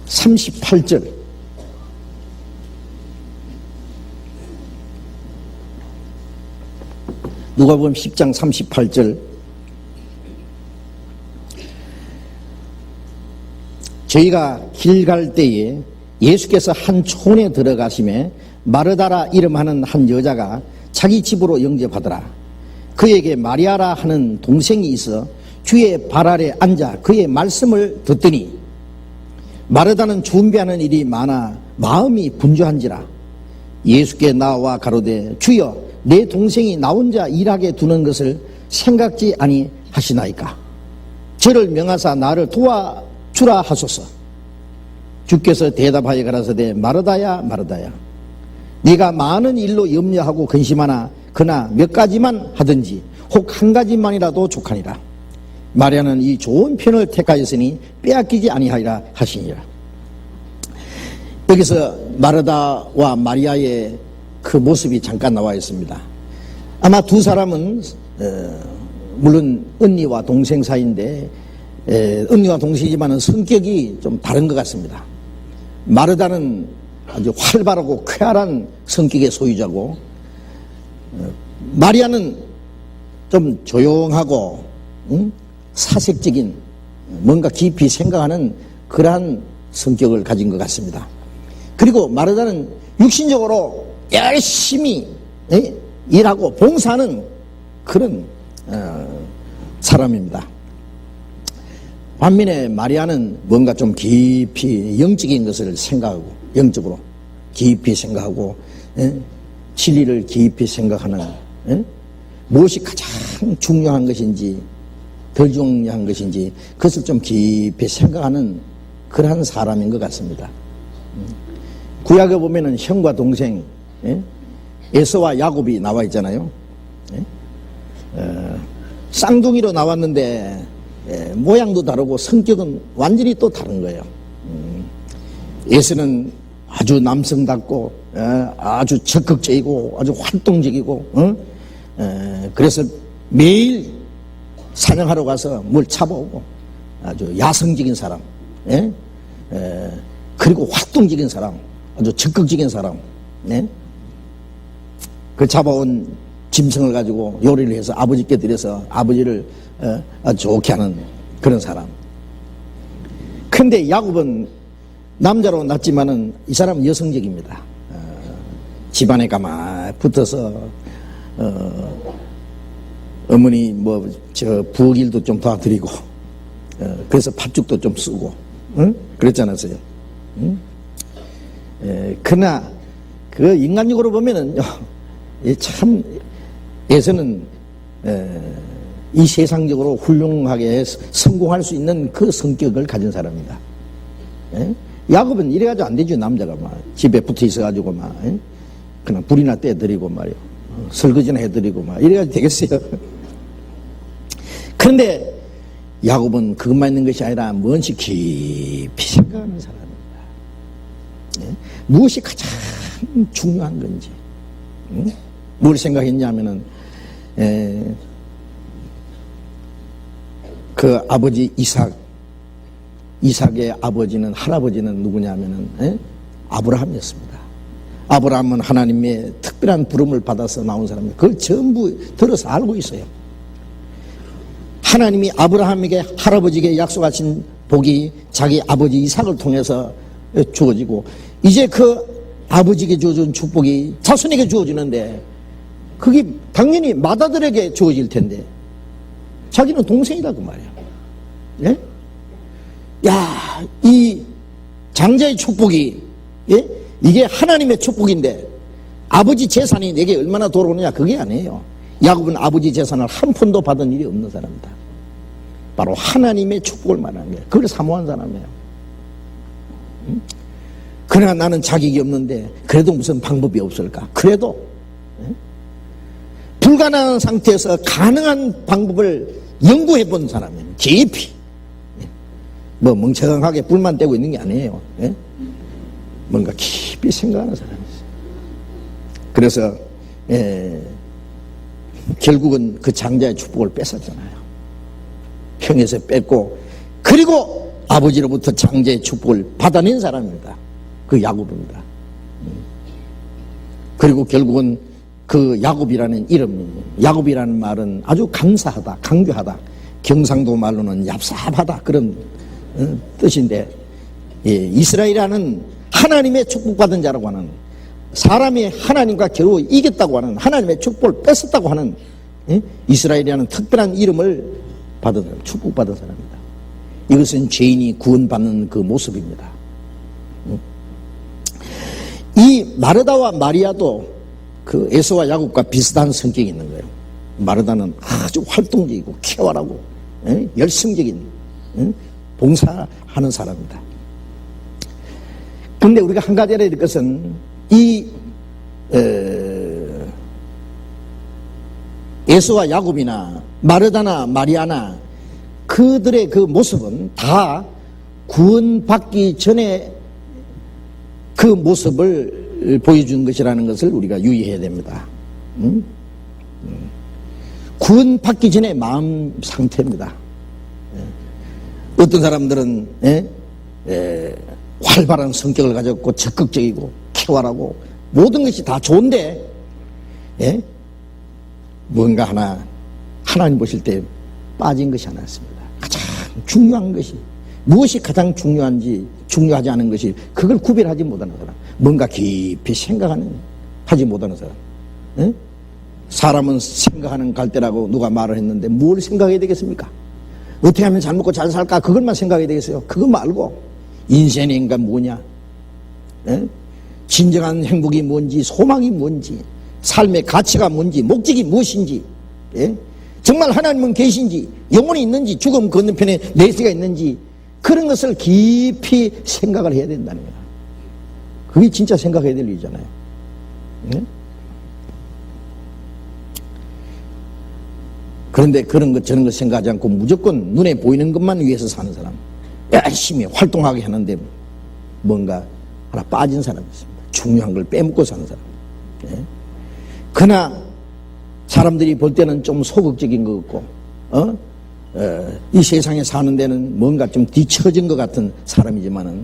38절. 누가복음 10장 38절. 저희가 길 갈 때에 예수께서 한 촌에 들어가심에 마르다라 이름하는 한 여자가 자기 집으로 영접하더라. 그에게 마리아라 하는 동생이 있어 주의 발 아래 앉아 그의 말씀을 듣더니 마르다는 준비하는 일이 많아 마음이 분주한지라. 예수께 나와 가로되 주여 내 동생이 나 혼자 일하게 두는 것을 생각지 아니하시나이까. 저를 명하사 나를 도와주라 하소서. 주께서 대답하여 가라사대 마르다야 마르다야 네가 많은 일로 염려하고 근심하나 그나 몇 가지만 하든지 혹 한 가지만이라도 족하니라. 마리아는 이 좋은 편을 택하였으니 빼앗기지 아니하리라 하시니라. 여기서 마르다와 마리아의 그 모습이 잠깐 나와 있습니다. 아마 두 사람은 물론 언니와 동생 사이인데 언니와 동생이지만 성격이 좀 다른 것 같습니다. 마르다는 아주 활발하고 쾌활한 성격의 소유자고 마리아는 좀 조용하고 사색적인 뭔가 깊이 생각하는 그러한 성격을 가진 것 같습니다. 그리고 마르다는 육신적으로 열심히 일하고 봉사하는 그런 사람입니다. 반면에 마리아는 뭔가 좀 깊이 영적인 것을 생각하고 영적으로 깊이 생각하고 진리를 깊이 생각하는 무엇이 가장 중요한 것인지 덜 중요한 것인지 그것을 좀 깊이 생각하는 그러한 사람인 것 같습니다. 구약에 보면은 형과 동생 에서와 야곱이 나와 있잖아요. 쌍둥이로 나왔는데 모양도 다르고 성격은 완전히 또 다른 거예요. 에서는 아주 남성답고 아주 적극적이고 아주 활동적이고 그래서 매일 사냥하러 가서 뭘 잡아오고 아주 야성적인 사람, 그리고 활동적인 사람, 아주 적극적인 사람, 그 잡아온 짐승을 가지고 요리를 해서 아버지께 드려서 아버지를 아주 좋게 하는 그런 사람. 근데 야곱은 남자로 낳지만은 이 사람은 여성적입니다. 집안에 가만히 붙어서 어머니 부엌 일도 좀 도와드리고 그래서 팥죽도 좀 쓰고 그랬지 않았어요? 그러나 그 인간적으로 보면은 참 에서는 이 세상적으로 훌륭하게 성공할 수 있는 그 성격을 가진 사람입니다. 야곱은 이래가지고 안 되죠. 남자가 막 집에 붙어 있어가지고 막 그냥 불이나 떼드리고 말이요, 설거지나 해드리고 막 이래가지고 되겠어요. 그런데 야곱은 그것만 있는 것이 아니라 무엇이 깊이 생각하는 사람입니다. 무엇이 가장 중요한 건지 뭘 생각했냐면은 그 아버지 이삭의 아버지는, 할아버지는 누구냐면은 아브라함이었습니다. 아브라함은 하나님의 특별한 부름을 받아서 나온 사람이에요. 그걸 전부 들어서 알고 있어요. 하나님이 아브라함에게, 할아버지에게 약속하신 복이 자기 아버지 이삭을 통해서 주어지고, 이제 그 아버지에게 주어진 축복이 자손에게 주어지는데, 그게 당연히 맏아들에게 주어질 텐데 자기는 동생이다 그 말이야. 예? 야, 이 장자의 축복이, 예? 이게 하나님의 축복인데 아버지 재산이 내게 얼마나 돌아오느냐, 그게 아니에요. 야곱은 아버지 재산을 한 푼도 받은 일이 없는 사람이다. 바로 하나님의 축복을 말하는 거예요. 그걸 사모한 사람이에요. 그러나 나는 자격이 없는데 그래도 무슨 방법이 없을까? 그래도 불가능한 상태에서 가능한 방법을 연구해 본 사람이에요. 깊이. 뭐 멍청하게 불만 떼고 있는 게 아니에요. 뭔가 깊이 생각하는 사람이에요. 그래서 결국은 그 장자의 축복을 뺏었잖아요. 형에서 뺏고, 그리고 아버지로부터 장자의 축복을 받아낸 사람입니다. 그 야곱입니다. 그리고 결국은 그 야곱이라는 이름, 야곱이라는 말은 아주 감사하다, 강교하다, 경상도 말로는 얍삽하다, 그런 뜻인데, 이스라엘이라는 하나님의 축복받은 자라고 하는, 사람이 하나님과 겨우 이겼다고 하는, 하나님의 축복을 뺏었다고 하는 이스라엘이라는 특별한 이름을 받은 사람, 축복받은 사람입니다. 이것은 죄인이 구원받는 그 모습입니다. 이 마르다와 마리아도 그 에서와 야곱과 비슷한 성격이 있는 거예요. 마르다는 아주 활동적이고 쾌활하고 열성적인 봉사하는 사람입니다. 그런데 우리가 한 가지 알아야 될 것은, 이 에서와 야곱이나 마르다나 마리아나 그들의 그 모습은 다 구원받기 전에 그 모습을 보여준 것이라는 것을 우리가 유의해야 됩니다. 구원받기 전의 마음 상태입니다. 어떤 사람들은 활발한 성격을 가졌고 적극적이고 쾌활하고 모든 것이 다 좋은데 뭔가 하나 하나님 보실 때 빠진 것이 하나 있습니다. 가장 중요한 것이 무엇이 가장 중요하지 않은 것이, 그걸 구별하지 못하는 사람, 뭔가 깊이 하지 못하는 사람. 사람은 생각하는 갈대라고 누가 말을 했는데 뭘 생각해야 되겠습니까? 어떻게 하면 잘 먹고 잘 살까, 그것만 생각해야 되겠어요? 그거 말고 인생의 인간 뭐냐, 진정한 행복이 뭔지, 소망이 뭔지, 삶의 가치가 뭔지, 목적이 무엇인지, 정말 하나님은 계신지, 영혼이 있는지, 죽음 건너편에 내세가 있는지, 그런 것을 깊이 생각을 해야 된다는 거야. 그게 진짜 생각해야 될 일이잖아요. 그런데 그런 것 저런 것 생각하지 않고 무조건 눈에 보이는 것만 위해서 사는 사람, 열심히 활동하게 하는데 뭔가 하나 빠진 사람이 있습니다. 중요한 걸 빼먹고 사는 사람. 그러나 사람들이 볼 때는 좀 소극적인 것 같고, 이 세상에 사는 데는 뭔가 좀 뒤처진 것 같은 사람이지만은,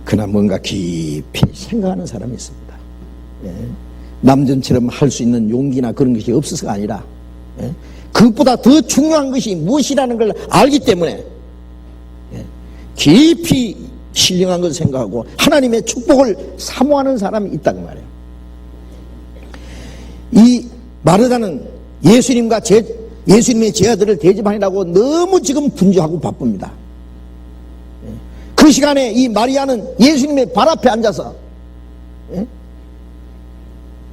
그러나 뭔가 깊이 생각하는 사람이 있습니다. 남전처럼 할 수 있는 용기나 그런 것이 없어서가 아니라, 그것보다 더 중요한 것이 무엇이라는 걸 알기 때문에 깊이 신령한 것을 생각하고 하나님의 축복을 사모하는 사람이 있다고 말해요. 이 마르다는 예수님의 제자들을 대접하느라고 너무 지금 분주하고 바쁩니다. 그 시간에 이 마리아는 예수님의 발 앞에 앉아서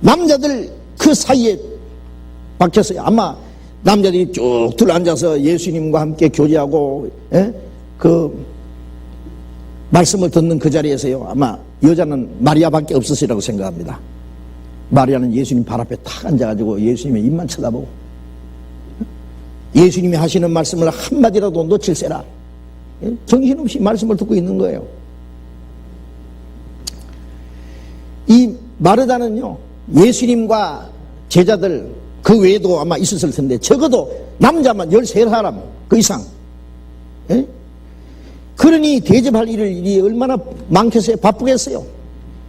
남자들 그 사이에 박혔어요. 아마 남자들이 쭉 둘러앉아서 예수님과 함께 교제하고 그 말씀을 듣는 그 자리에서요, 아마 여자는 마리아밖에 없었으리라고 생각합니다. 마리아는 예수님 발 앞에 탁 앉아가지고 예수님의 입만 쳐다보고 예수님이 하시는 말씀을 한마디라도 놓칠세라, 정신없이 말씀을 듣고 있는 거예요. 이 마르다는요, 예수님과 제자들 그 외에도 아마 있었을 텐데 적어도 남자만 13사람 그 이상. 예? 그러니 대접할 일이 얼마나 많겠어요? 바쁘겠어요?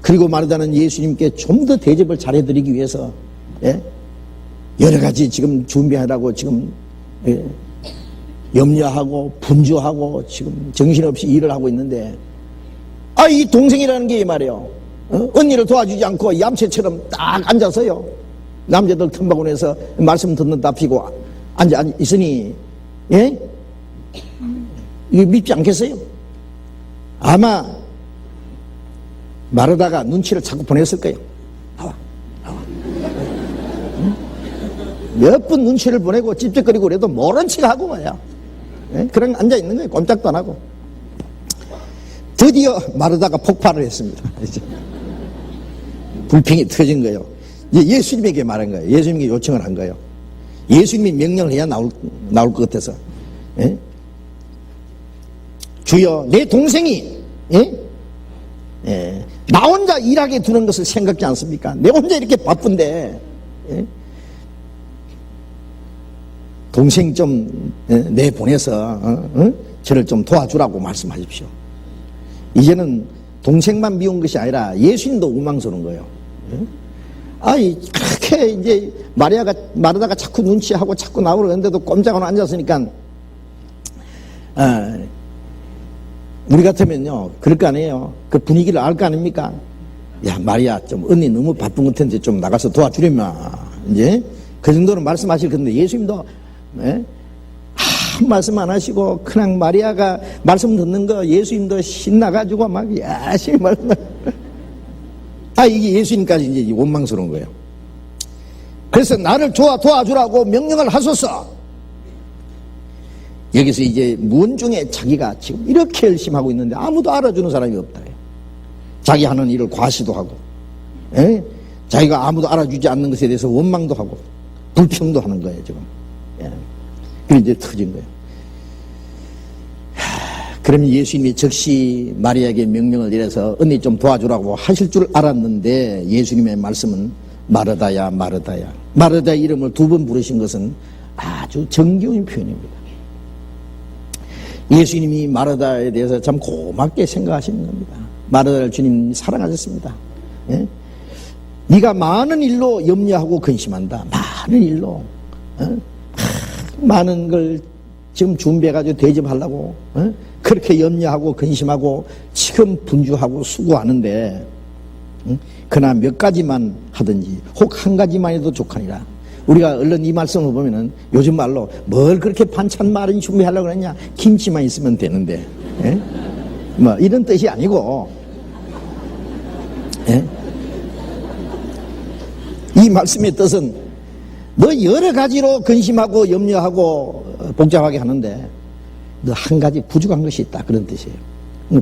그리고 마르다는 예수님께 좀 더 대접을 잘해드리기 위해서, 예? 여러 가지 지금 준비하라고 지금, 예? 염려하고 분주하고 지금 정신없이 일을 하고 있는데, 이 동생이라는 게 말이에요. 언니를 도와주지 않고 얌체처럼 딱 앉아서요. 남자들 틈바구니에서 말씀 듣는답시고 앉아 있으니, 예? 이거 밉지 않겠어요? 아마 마르다가 눈치를 자꾸 보냈을 거예요. 나와. 몇 번 눈치를 보내고 찝쩍거리고 그래도 모른 척 하고 말이야. 예? 그런 앉아 있는 거예요. 꼼짝도 안 하고. 드디어 마르다가 폭발을 했습니다. 이제 불평이 터진 거예요. 이제 예수님에게 말한 거예요. 예수님에게 요청을 한 거예요. 예수님이 명령을 해야 나올 것 같아서. 예? 주여, 내 동생이, 예? 예. 나 혼자 일하게 두는 것을 생각지 않습니까? 내 혼자 이렇게 바쁜데, 예? 동생 좀 내보내서 저를 좀 도와주라고 말씀하십시오. 이제는 동생만 미운 것이 아니라 예수님도 원망스러운 거예요. 그렇게 이제 마르다가 자꾸 눈치하고 자꾸 나오려 했는데도 꼼짝으로 앉았으니까, 우리 같으면요, 그럴 거 아니에요. 그 분위기를 알 거 아닙니까? 야, 마리아, 좀, 언니 너무 바쁜 것 같은데 좀 나가서 도와주려면, 이제, 그 정도는 말씀하실 건데, 예수님도, 예? 말씀 안 하시고, 그냥 마리아가 말씀 듣는 거 예수님도 신나가지고 막 열심히 말씀, 이게 예수님까지 이제 원망스러운 거예요. 그래서 나를 도와주라고 명령을 하소서. 여기서 이제 문중에 자기가 지금 이렇게 열심히 하고 있는데 아무도 알아주는 사람이 없다. 자기 하는 일을 과시도 하고, 예? 자기가 아무도 알아주지 않는 것에 대해서 원망도 하고, 불평도 하는 거예요, 지금. 예. 그래 이제 터진 거예요. 그러면 예수님이 즉시 마리아에게 명령을 내려서 언니 좀 도와주라고 하실 줄 알았는데 예수님의 말씀은 마르다야, 마르다야. 마르다의 이름을 2번 부르신 것은 아주 정겨운 표현입니다. 예수님이 마르다에 대해서 참 고맙게 생각하시는 겁니다. 마르다를 주님 사랑하셨습니다. 예? 네가 많은 일로 염려하고 근심한다. 많은 일로. 많은 걸 지금 준비해가지고 대접하려고 그렇게 염려하고 근심하고 지금 분주하고 수고하는데, 그러나 몇 가지만 하든지 혹 한 가지만 해도 좋거니라. 우리가 얼른 이 말씀을 보면은 요즘 말로 뭘 그렇게 반찬 많이 준비하려고 그러냐, 김치만 있으면 되는데, 예? 뭐 이런 뜻이 아니고, 예? 이 말씀의 뜻은 너 여러 가지로 근심하고 염려하고 복잡하게 하는데 너 한 가지 부족한 것이 있다, 그런 뜻이에요.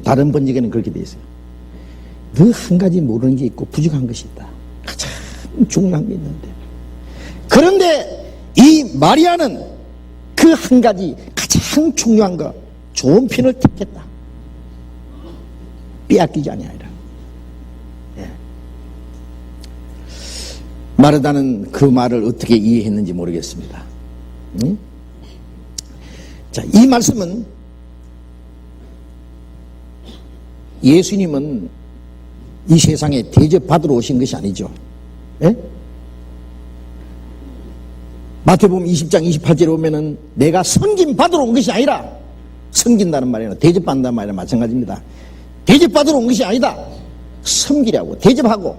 다른 번역에는 그렇게 되어 있어요. 너 한 가지 모르는 게 있고 부족한 것이 있다. 가장 중요한 게 있는데, 그런데 이 마리아는 그 한 가지 가장 중요한 거, 좋은 편을 택했다. 빼앗기지 아니하리라. 예. 마르다는 그 말을 어떻게 이해했는지 모르겠습니다. 응? 자, 이 말씀은 예수님은 이 세상에 대접받으러 오신 것이 아니죠. 예? 마태복음 20장 28절에 보면은 내가 섬김 받으러 온 것이 아니라, 섬긴다는 말이나 대접받는다는 말이나 마찬가지입니다. 대접받으러 온 것이 아니다. 섬기려고, 대접하고,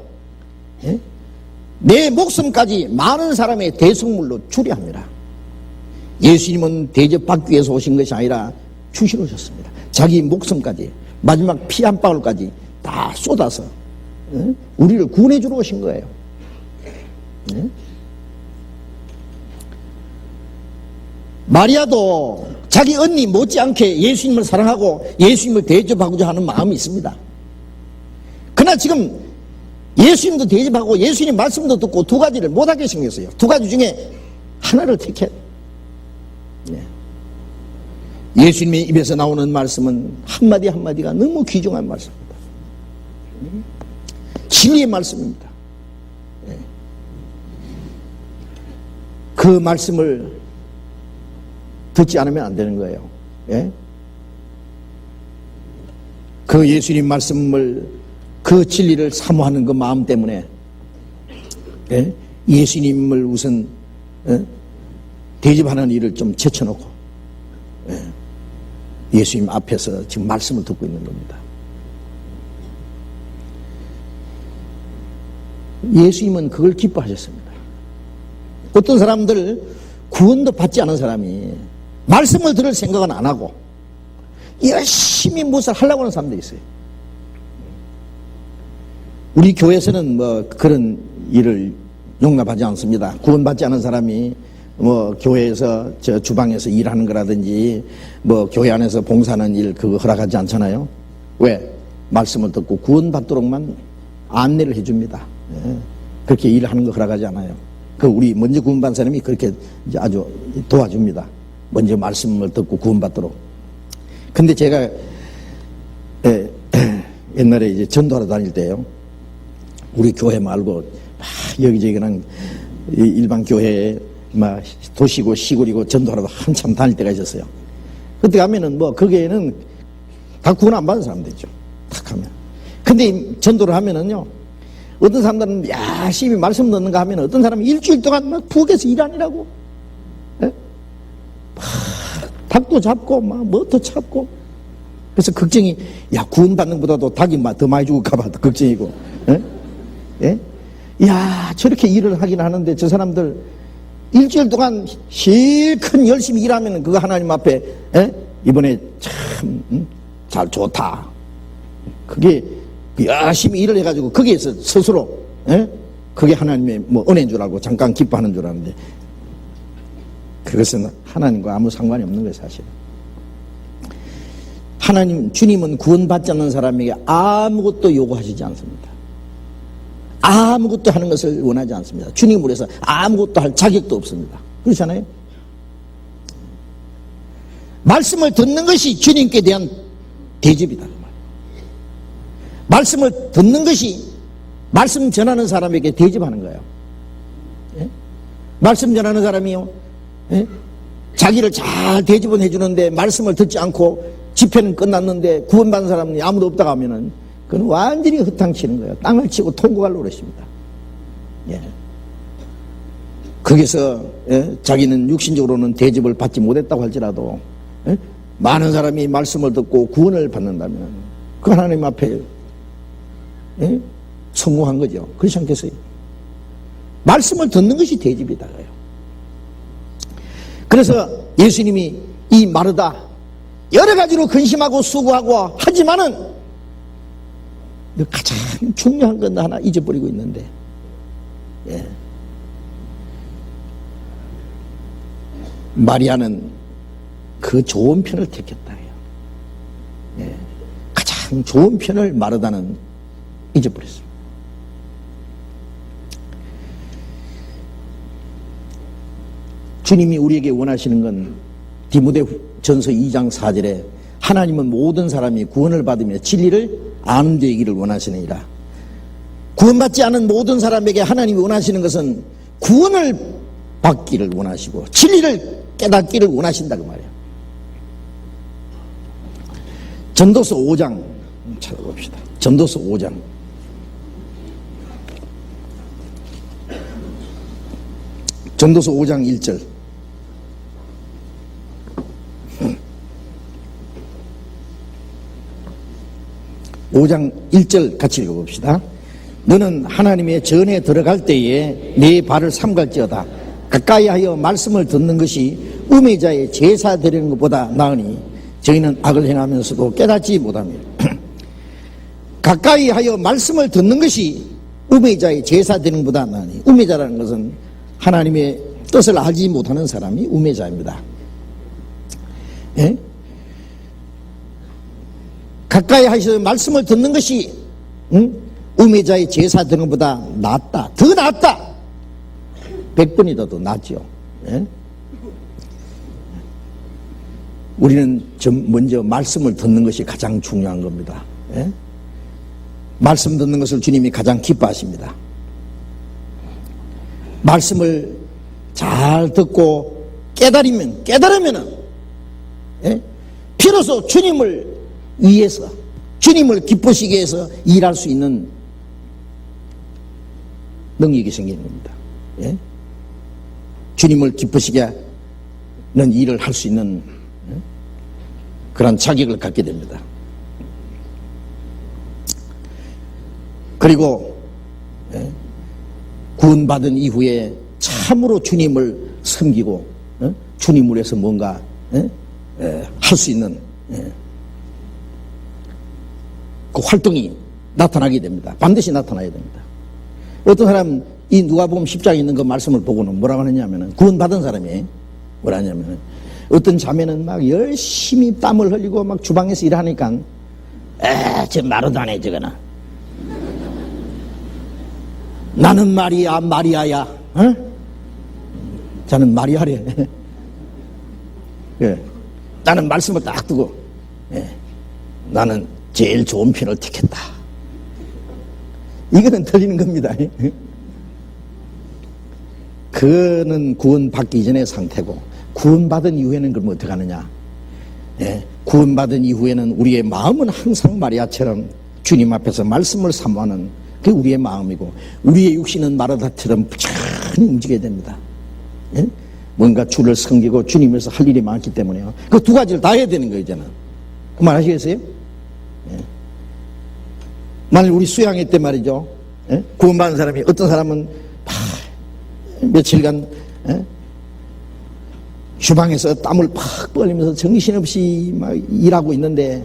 예? 내 목숨까지 많은 사람의 대속물로 주려 합니다. 예수님은 대접받기 위해서 오신 것이 아니라 주시러 오셨습니다. 자기 목숨까지, 마지막 피 한 방울까지 다 쏟아서, 예? 우리를 구원해 주러 오신 거예요. 예? 마리아도 자기 언니 못지않게 예수님을 사랑하고 예수님을 대접하고자 하는 마음이 있습니다. 그러나 지금 예수님도 대접하고 예수님 말씀도 듣고 두 가지를 못하게 생겼어요. 두 가지 중에 하나를 택해. 예수님의 입에서 나오는 말씀은 한마디 한마디가 너무 귀중한 말씀입니다. 진리의 말씀입니다. 그 말씀을 듣지 않으면 안 되는 거예요. 예? 그 예수님 말씀을, 그 진리를 사모하는 그 마음 때문에, 예? 예수님을 우선 대접하는 일을 좀 제쳐놓고 예수님 앞에서 지금 말씀을 듣고 있는 겁니다. 예수님은 그걸 기뻐하셨습니다. 어떤 사람들, 구원도 받지 않은 사람이 말씀을 들을 생각은 안 하고 열심히 무엇을 하려고 하는 사람들이 있어요. 우리 교회에서는 뭐 그런 일을 용납하지 않습니다. 구원받지 않은 사람이 뭐 교회에서 저 주방에서 일하는 거라든지 뭐 교회 안에서 봉사하는 일 그거 허락하지 않잖아요. 왜? 말씀을 듣고 구원받도록만 안내를 해줍니다. 예. 그렇게 일하는 거 허락하지 않아요. 그 우리 먼저 구원받은 사람이 그렇게 이제 아주 도와줍니다. 먼저 말씀을 듣고 구원받도록. 근데 제가 옛날에 이제 전도하러 다닐 때요, 우리 교회 말고 여기저기 그냥 일반 교회에 막 도시고 시골이고 전도하러 한참 다닐 때가 있었어요. 그때 가면은 뭐 거기에는 다 구원 안 받은 사람들이죠. 탁 하면. 근데 전도를 하면은요, 어떤 사람들은 열심히 말씀 듣는가 하면 어떤 사람은 일주일 동안 막 부엌에서 일하느라고, 예? 막 닭도 잡고 막 뭐도 잡고. 그래서 걱정이, 야, 구원받는 것보다도 닭이 더 많이 죽을까봐 걱정이고, 예? 예? 야, 저렇게 일을 하긴 하는데 저 사람들 일주일 동안 실컷 열심히 일하면 그거 하나님 앞에, 예? 이번에 참 잘 좋다. 그게 열심히 일을 해가지고 거기에서 스스로, 예? 그게 하나님의 뭐 은혜인 줄 알고 잠깐 기뻐하는 줄 아는데 그것은 하나님과 아무 상관이 없는 거예요, 사실. 주님은 구원받지 않는 사람에게 아무것도 요구하시지 않습니다. 아무것도 하는 것을 원하지 않습니다. 주님을 위해서 아무것도 할 자격도 없습니다. 그렇잖아요? 말씀을 듣는 것이 주님께 대한 대접이다. 말씀을 듣는 것이 말씀 전하는 사람에게 대접하는 거예요. 예? 말씀 전하는 사람이요, 예? 자기를 잘 대접은 해주는데 말씀을 듣지 않고 집회는 끝났는데 구원받은 사람이 아무도 없다고 하면은 그건 완전히 허탕치는 거예요. 땅을 치고 통곡할 노릇입니다. 예. 거기서, 예? 자기는 육신적으로는 대접을 받지 못했다고 할지라도, 예? 많은 사람이 말씀을 듣고 구원을 받는다면 그 하나님 앞에, 예? 성공한 거죠. 그렇지 않겠어요? 말씀을 듣는 것이 대접이다. 그래서 예수님이 이 마르다 여러 가지로 근심하고 수고하고 하지만은 가장 중요한 건 하나 잊어버리고 있는데, 예. 마리아는 그 좋은 편을 택했다. 예. 가장 좋은 편을 마르다는 잊어버렸습니다. 주님이 우리에게 원하시는 건 디모데전서 2장 4절에 하나님은 모든 사람이 구원을 받으며 진리를 아는 되기를 원하시느니라. 구원받지 않은 모든 사람에게 하나님이 원하시는 것은 구원을 받기를 원하시고 진리를 깨닫기를 원하신다 그 말이에요. 전도서 5장 찾아봅시다. 전도서 5장. 전도서 5장 1절. 5장 1절 같이 읽어봅시다. 너는 하나님의 전에 들어갈 때에 내 발을 삼갈지어다. 가까이 하여 말씀을 듣는 것이 우매자의 제사 드리는 것보다 나으니 저희는 악을 행하면서도 깨닫지 못하며 가까이 하여 말씀을 듣는 것이 우매자의 제사 드리는 것보다 나으니, 우매자라는 것은 하나님의 뜻을 알지 못하는 사람이 우매자입니다. 예? 가까이 하셔서 말씀을 듣는 것이 우매자의 제사 드리는 것보다 낫다. 더 낫다. 100번이다 더 낫죠. 예? 우리는 먼저 말씀을 듣는 것이 가장 중요한 겁니다. 예? 말씀 듣는 것을 주님이 가장 기뻐하십니다. 말씀을 잘 듣고 깨달으면은, 예? 비로소 주님을 위해서, 주님을 기쁘시게 해서 일할 수 있는 능력이 생기는 겁니다. 예? 주님을 기쁘시게 하는 일을 할 수 있는 그런 자격을 갖게 됩니다. 그리고 구원받은 이후에 참으로 주님을 섬기고 주님을 위해서 뭔가 할 수 있는 그 활동이 나타나게 됩니다. 반드시 나타나야 됩니다. 어떤 사람 이 누가복음 10장에 있는 그 말씀을 보고는 뭐라고 하느냐면은, 구원받은 사람이 뭐라 하냐면은, 어떤 자매는 막 열심히 땀을 흘리고 막 주방에서 일하니까 저 말도 안 해 저거는. 나는 마리아야. 어? 저는 마리아래. 예. 나는 말씀을 딱 두고, 예. 나는 제일 좋은 편을 택했다. 이거는 틀리는 겁니다. 그거는 구원받기 전의 상태고, 구원받은 이후에는 그럼 어떻게 하느냐? 예. 구원받은 이후에는 우리의 마음은 항상 마리아처럼 주님 앞에서 말씀을 사모하는 그게 우리의 마음이고, 우리의 육신은 마르다처럼 부지런히 움직여야 됩니다. 예? 뭔가 주를 섬기고 주님에서 할 일이 많기 때문에요. 그 두 가지를 다 해야 되는 거예요, 저는. 그 말 아시겠어요? 예. 만일 우리 수양회 때 말이죠. 예? 구원받은 사람이, 어떤 사람은 며칠간 주방에서 땀을 팍 벌리면서 정신없이 막 일하고 있는데,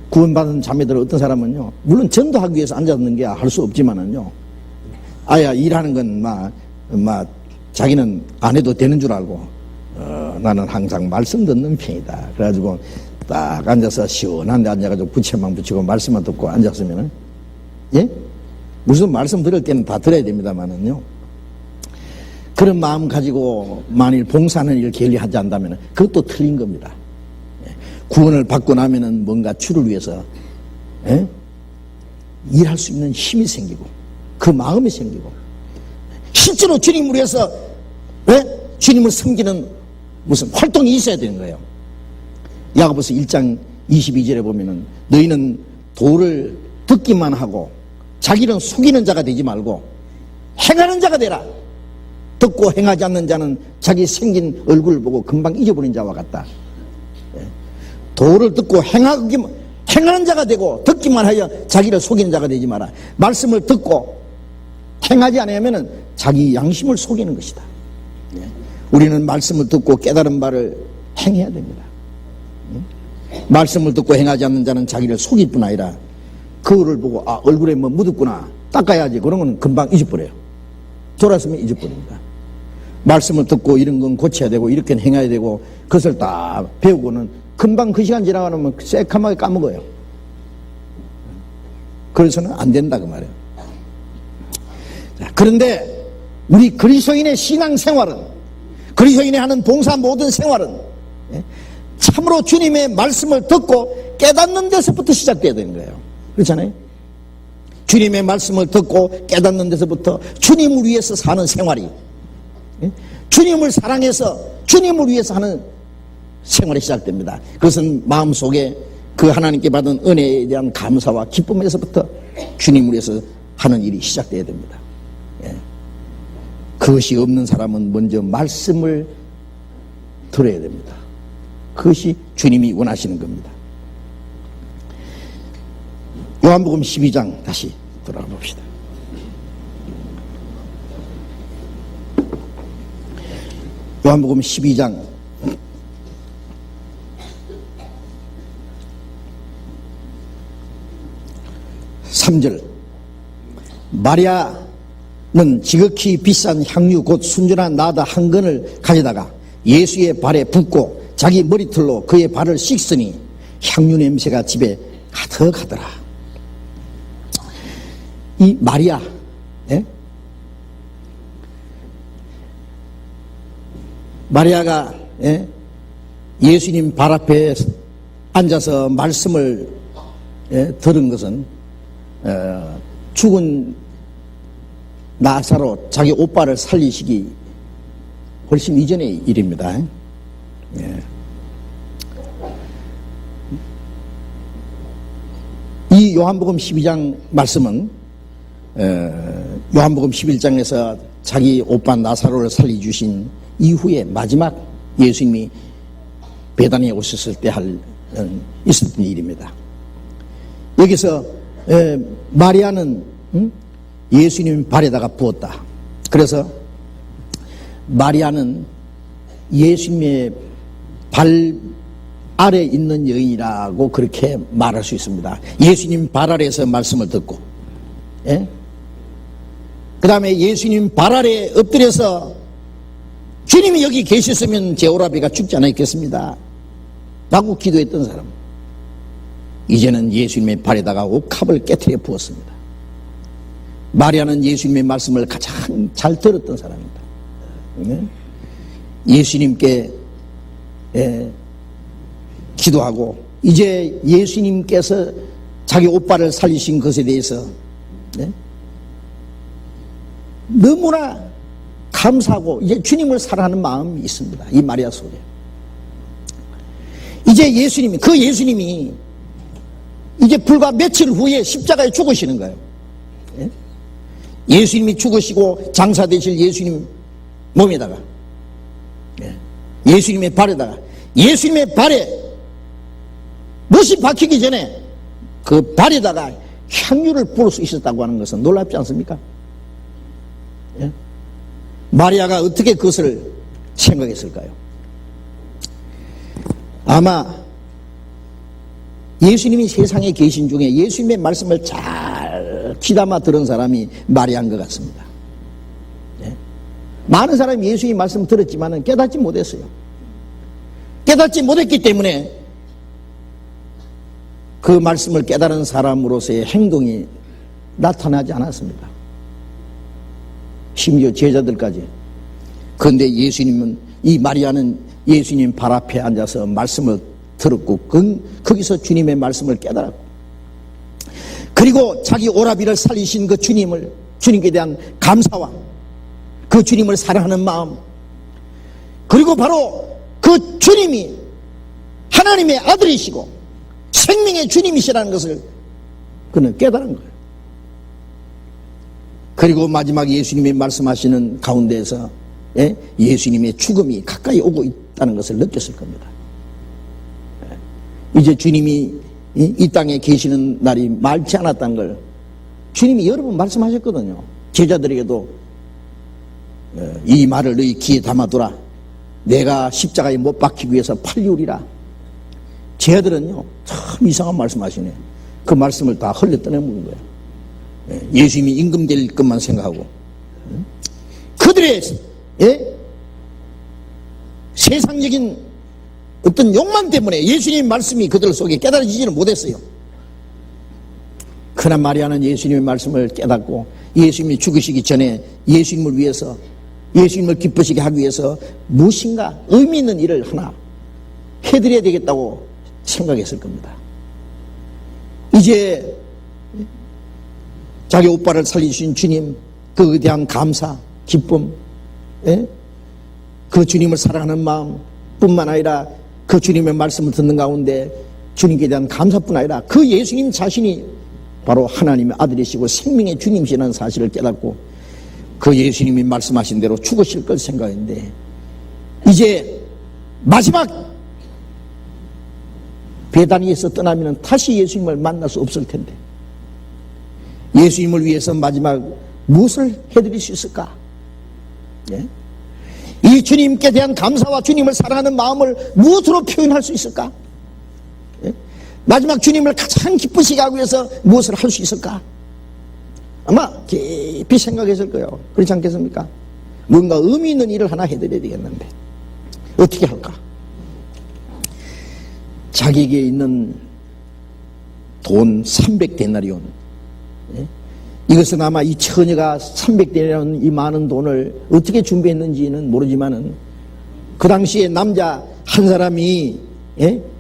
구원받은 자매들 어떤 사람은요, 물론 전도하기 위해서 앉았는 게 할 수 없지만은요, 아야 일하는 건 자기는 안 해도 되는 줄 알고, 나는 항상 말씀 듣는 편이다. 그래가지고 딱 앉아서 시원한 데 앉아가지고 부채만 붙이고 말씀만 듣고 앉았으면은, 예? 무슨 말씀 들을 때는 다 들어야 됩니다만은요, 그런 마음 가지고 만일 봉사하는 일을 게을리하지 않다면 그것도 틀린 겁니다. 구원을 받고 나면은 뭔가 주를 위해서 일할 수 있는 힘이 생기고 그 마음이 생기고 실제로 주님을 위해서 주님을 섬기는 무슨 활동이 있어야 되는 거예요. 야고보서 1장 22절에 보면은, 너희는 도를 듣기만 하고 자기는 속이는 자가 되지 말고 행하는 자가 되라. 듣고 행하지 않는 자는 자기 생긴 얼굴을 보고 금방 잊어버린 자와 같다. 도를 듣고 행하는 자가 되고, 듣기만 하여 자기를 속이는 자가 되지 마라. 말씀을 듣고 행하지 않으면 자기 양심을 속이는 것이다. 우리는 말씀을 듣고 깨달은 바를 행해야 됩니다. 말씀을 듣고 행하지 않는 자는 자기를 속일 뿐 아니라 그거를 보고 얼굴에 뭐 묻었구나, 닦아야지, 그러면 금방 잊어버려요. 돌아서면 잊어버립니다. 말씀을 듣고 이런 건 고쳐야 되고 이렇게 행해야 되고 그것을 다 배우고는 금방 그 시간 지나가면 새카맣게 까먹어요. 그래서는 안 된다 그 말이에요. 자, 그런데 우리 그리스도인의 신앙생활은, 그리스도인의 하는 봉사 모든 생활은 참으로 주님의 말씀을 듣고 깨닫는 데서부터 시작돼야 되는 거예요. 그렇잖아요? 주님의 말씀을 듣고 깨닫는 데서부터 주님을 위해서 사는 생활이, 주님을 사랑해서 주님을 위해서 하는 생활이 시작됩니다. 그것은 마음속에 그 하나님께 받은 은혜에 대한 감사와 기쁨에서부터 주님을 위해서 하는 일이 시작돼야 됩니다. 그것이 없는 사람은 먼저 말씀을 들어야 됩니다. 그것이 주님이 원하시는 겁니다. 요한복음 12장 다시 돌아가 봅시다. 요한복음 12장 3절. 마리아는 지극히 비싼 향유 곧 순전한 나다 한 근을 가져다가 예수의 발에 붓고 자기 머리털로 그의 발을 씻으니 향유 냄새가 집에 가득하더라. 이 마리아, 마리아가 예수님 발 앞에 앉아서 말씀을 들은 것은 죽은 나사로 자기 오빠를 살리시기 훨씬 이전의 일입니다. 예. 이 요한복음 12장 말씀은 요한복음 11장에서 자기 오빠 나사로를 살려주신 이후에 마지막 예수님이 베다니에 오셨을 때 있었던 일입니다. 여기서 마리아는 예수님 발에다가 부었다. 그래서 마리아는 예수님의 발 아래 있는 여인이라고 그렇게 말할 수 있습니다. 예수님 발 아래에서 말씀을 듣고, 예? 그 다음에 예수님 발 아래에 엎드려서 주님이 여기 계셨으면 제 오라비가 죽지 않았겠습니다 라고 기도했던 사람. 이제는 예수님의 발에다가 옥합을 깨트려 부었습니다. 마리아는 예수님의 말씀을 가장 잘 들었던 사람입니다. 예수님께 기도하고 이제 예수님께서 자기 오빠를 살리신 것에 대해서 너무나 감사하고 이제 주님을 사랑하는 마음이 있습니다. 이 마리아 속에. 이제 예수님이 이제 불과 며칠 후에 십자가에 죽으시는 거예요. 예수님이 죽으시고 장사되실 예수님 몸에다가 예수님의 발에다가 예수님의 발에 못이 박히기 전에 그 발에다가 향유를 부을 수 있었다고 하는 것은 놀랍지 않습니까? 예? 마리아가 어떻게 그것을 생각했을까요? 아마 예수님이 세상에 계신 중에 예수님의 말씀을 잘 귀담아 들은 사람이 마리아인 것 같습니다. 예? 많은 사람이 예수님의 말씀을 들었지만 깨닫지 못했어요. 깨닫지 못했기 때문에 그 말씀을 깨달은 사람으로서의 행동이 나타나지 않았습니다. 심지어 제자들까지. 그런데 이 마리아는 예수님 발 앞에 앉아서 말씀을 들었고 거기서 주님의 말씀을 깨달았고 그리고 자기 오라비를 살리신 그 주님께 대한 감사와 그 주님을 사랑하는 마음 그리고 바로 그 주님이 하나님의 아들이시고 생명의 주님이시라는 것을 그는 깨달은 거예요. 그리고 마지막 예수님이 말씀하시는 가운데에서 예수님의 죽음이 가까이 오고 있다는 것을 느꼈을 겁니다. 이제 주님이 이 땅에 계시는 날이 많지 않았다는 걸 주님이 여러 번 말씀하셨거든요. 제자들에게도 이 말을 너희 귀에 담아두라. 내가 십자가에 못 박히기 위해서 팔리우리라. 제자들은요 참 이상한 말씀하시네. 그 말씀을 다 흘려 떠내먹는 거예요. 예수님이 임금될 것만 생각하고 그들의 세상적인 어떤 욕망 때문에 예수님의 말씀이 그들 속에 깨달아지지는 못했어요. 그러나 마리아는 예수님의 말씀을 깨닫고 예수님이 죽으시기 전에 예수님을 위해서 예수님을 기쁘시게 하기 위해서 무엇인가 의미 있는 일을 하나 해드려야 되겠다고 생각했을 겁니다. 이제 자기 오빠를 살리신 주님 그에 대한 감사, 기쁨, 그 주님을 사랑하는 마음 뿐만 아니라 그 주님의 말씀을 듣는 가운데 주님께 대한 감사뿐 아니라 그 예수님 자신이 바로 하나님의 아들이시고 생명의 주님이시라는 사실을 깨닫고 그 예수님이 말씀하신 대로 죽으실 걸 생각했는데 이제 마지막 베다니에서 떠나면 다시 예수님을 만날 수 없을 텐데 예수님을 위해서 마지막 무엇을 해드릴 수 있을까? 이 주님께 대한 감사와 주님을 사랑하는 마음을 무엇으로 표현할 수 있을까? 마지막 주님을 가장 기쁘시게 하기 위해서 무엇을 할 수 있을까? 아마 깊이 생각했을 거예요. 그렇지 않겠습니까? 뭔가 의미 있는 일을 하나 해드려야 되겠는데 어떻게 할까? 자기에게 있는 돈 300데나리온 이것은 아마 이 처녀가 300데나리온 이 많은 돈을 어떻게 준비했는지는 모르지만은 그 당시에 남자 한 사람이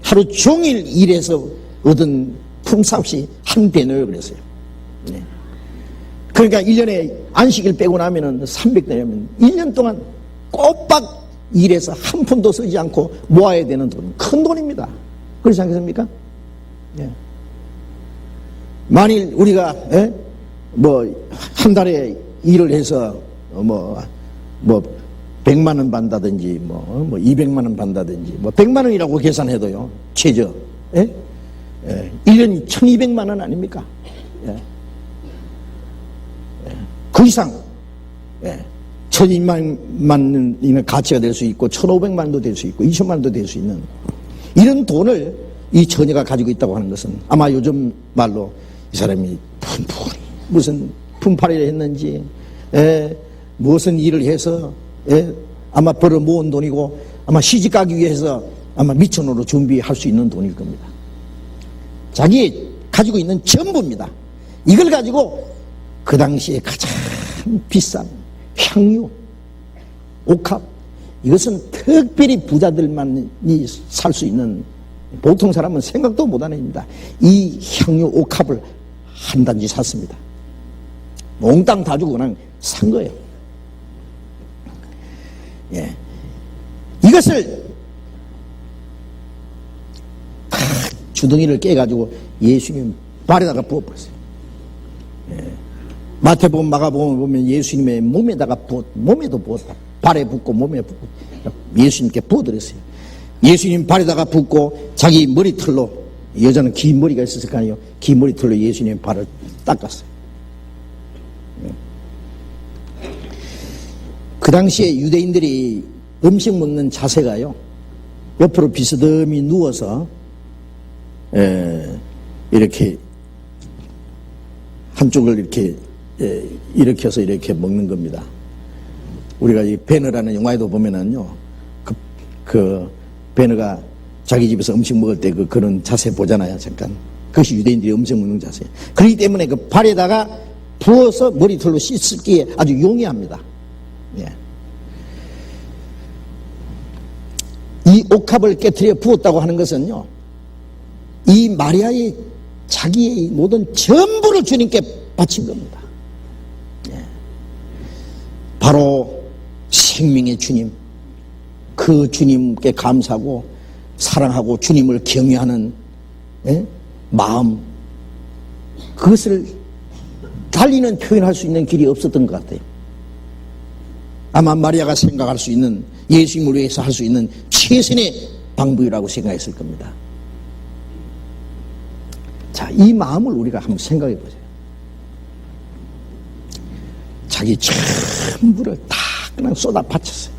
하루 종일 일해서 얻은 품삯이 한 데나리온 그랬어요. 그러니까 1년에 안식일 빼고 나면은 300데나리온 1년 동안 꼬박 일해서 한 푼도 쓰지 않고 모아야 되는 돈, 큰 돈입니다. 그렇지 않겠습니까? 예. 만일 우리가 한 달에 일을 해서 100만 원 받는다든지 200만 원 받는다든지 100만 원이라고 계산해도요, 최저 1년이 1200만 원 아닙니까? 그 이상 1200만 원의 가치가 될 수 있고 1500만 원도 될 수 있고 20만 원도 될 수 있는 이런 돈을 이 처녀가 가지고 있다고 하는 것은 아마 요즘 말로 이 사람이 푼푼히 무슨 품팔이를 했는지 무슨 일을 해서 아마 벌어 모은 돈이고 아마 시집 가기 위해서 아마 미천으로 준비할 수 있는 돈일 겁니다. 자기 가지고 있는 전부입니다. 이걸 가지고 그 당시에 가장 비싼 향유, 옥합, 이것은 특별히 부자들만이 살 수 있는, 보통 사람은 생각도 못하는 일입니다. 이 향유 옥합을 한 단지 샀습니다. 몽땅 다 주고 그냥 산 거예요. 예. 이것을 다 주둥이를 깨가지고 예수님 발에다가 부어버렸어요. 예. 마태복음, 마가복음 보면 예수님의 몸에다가 몸에도 부었다. 발에 붓고 몸에 붓고 예수님께 부어드렸어요. 예수님 발에다가 붓고 자기 머리털로, 여자는 긴 머리가 있었을 거 아니에요. 긴 머리털로 예수님의 발을 닦았어요. 그 당시에 유대인들이 음식 먹는 자세가요, 옆으로 비스듬히 누워서 이렇게 한쪽을 이렇게 일으켜서 이렇게 먹는 겁니다. 우리가 이 베너라는 영화에도 보면은요, 그 베너가 자기 집에서 음식 먹을 때 그런 자세 보잖아요, 잠깐. 그것이 유대인들이 음식 먹는 자세. 그렇기 때문에 그 발에다가 부어서 머리털로 씻기에 아주 용이합니다. 예. 이 옥합을 깨트려 부었다고 하는 것은요, 이 마리아의 자기의 모든 전부를 주님께 바친 겁니다. 예. 바로 생명의 주님, 그 주님께 감사하고 사랑하고 주님을 경외하는 마음, 그것을 달리는 표현할 수 있는 길이 없었던 것 같아요. 아마 마리아가 생각할 수 있는, 예수님을 위해서 할 수 있는 최선의 방법이라고 생각했을 겁니다. 자, 이 마음을 우리가 한번 생각해 보세요. 자기 전부를 다 그냥 쏟아 바쳤어요.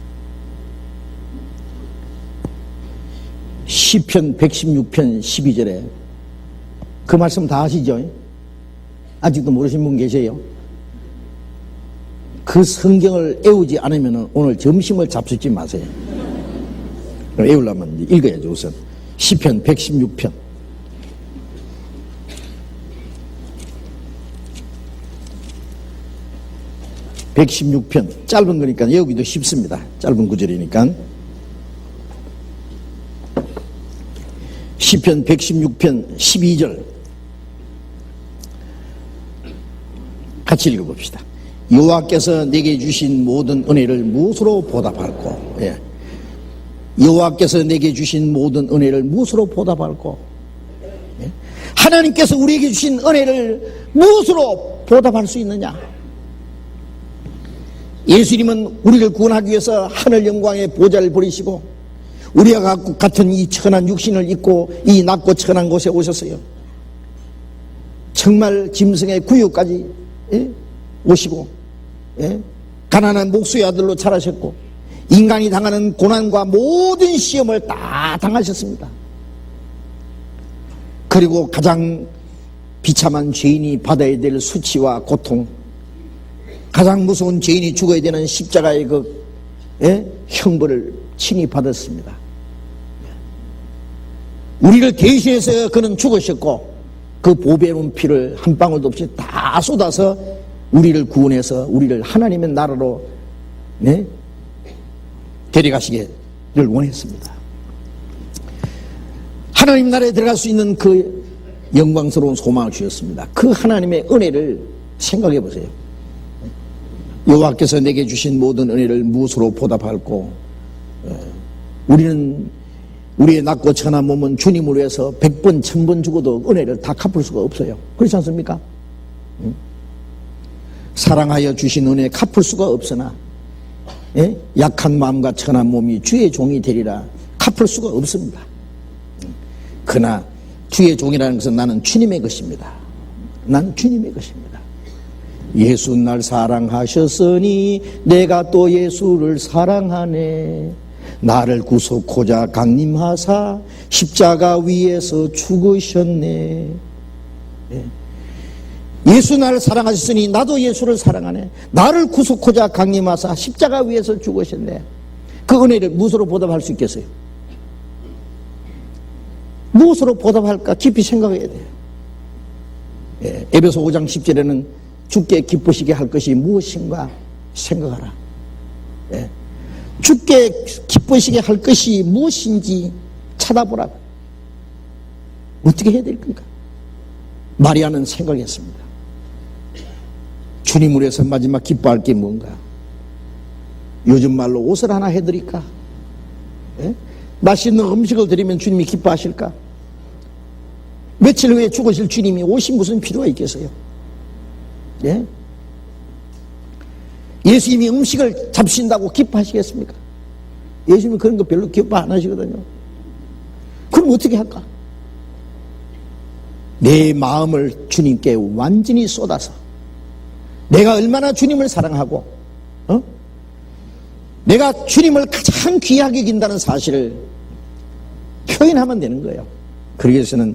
시편 116편 12절에 그 말씀 다 아시죠? 아직도 모르신 분 계세요? 그 성경을 애우지 않으면 오늘 점심을 잡수지 마세요. 애우려면 읽어야죠. 우선 시편 116편 116편 짧은 거니까 외우기도 쉽습니다. 짧은 구절이니까. 시편 116편 12절 같이 읽어봅시다. 여호와께서 내게 주신 모든 은혜를 무엇으로 보답할꼬? 예. 여호와께서 내게 주신 모든 은혜를 무엇으로 보답할꼬? 예. 하나님께서 우리에게 주신 은혜를 무엇으로 보답할 수 있느냐? 예수님은 우리를 구원하기 위해서 하늘 영광의 보좌를 버리시고 우리와 같은 이 천한 육신을 입고 이 낮고 천한 곳에 오셨어요. 정말 짐승의 구유까지 오시고 가난한 목수의 아들로 자라셨고 인간이 당하는 고난과 모든 시험을 다 당하셨습니다. 그리고 가장 비참한 죄인이 받아야 될 수치와 고통, 가장 무서운 죄인이 죽어야 되는 십자가의 그 형벌을 친히 받았습니다. 우리를 대신해서 그는 죽으셨고 그 보배로운 피를 한 방울도 없이 다 쏟아서 우리를 구원해서 우리를 하나님의 나라로 데려가시기를 원했습니다. 하나님 나라에 들어갈 수 있는 그 영광스러운 소망을 주셨습니다. 그 하나님의 은혜를 생각해 보세요. 여호와께서 내게 주신 모든 은혜를 무엇으로 보답할꼬? 우리는 우리의 낮고 천한 몸은 주님을 위해서 100번 1000번 죽어도 은혜를 다 갚을 수가 없어요. 그렇지 않습니까? 사랑하여 주신 은혜 갚을 수가 없으나 약한 마음과 천한 몸이 주의 종이 되리라 갚을 수가 없습니다. 그러나 주의 종이라는 것은 나는 주님의 것입니다. 나는 주님의 것입니다. 예수 날 사랑하셨으니 내가 또 예수를 사랑하네. 나를 구속하자 강림하사 십자가 위에서 죽으셨네. 예수 나를 사랑하셨으니 나도 예수를 사랑하네. 나를 구속하자 강림하사 십자가 위에서 죽으셨네. 그 은혜를 무엇으로 보답할 수 있겠어요? 무엇으로 보답할까 깊이 생각해야 돼요. 에베소 5장 10절에는 주께 기쁘시게 할 것이 무엇인가 생각하라. 주께 기쁘시게 할 것이 무엇인지 찾아보라. 어떻게 해야 될 건가? 마리아는 생각했습니다. 주님을 위해서 마지막 기뻐할 게 뭔가? 요즘 말로 옷을 하나 해드릴까? 맛있는 음식을 드리면 주님이 기뻐하실까? 며칠 후에 죽으실 주님이 옷이 무슨 필요가 있겠어요? 예수님이 음식을 잡수신다고 기뻐하시겠습니까? 예수님이 그런 거 별로 기뻐 안 하시거든요. 그럼 어떻게 할까? 내 마음을 주님께 완전히 쏟아서 내가 얼마나 주님을 사랑하고 내가 주님을 가장 귀하게 여긴다는 사실을 표현하면 되는 거예요. 그러기 위해서는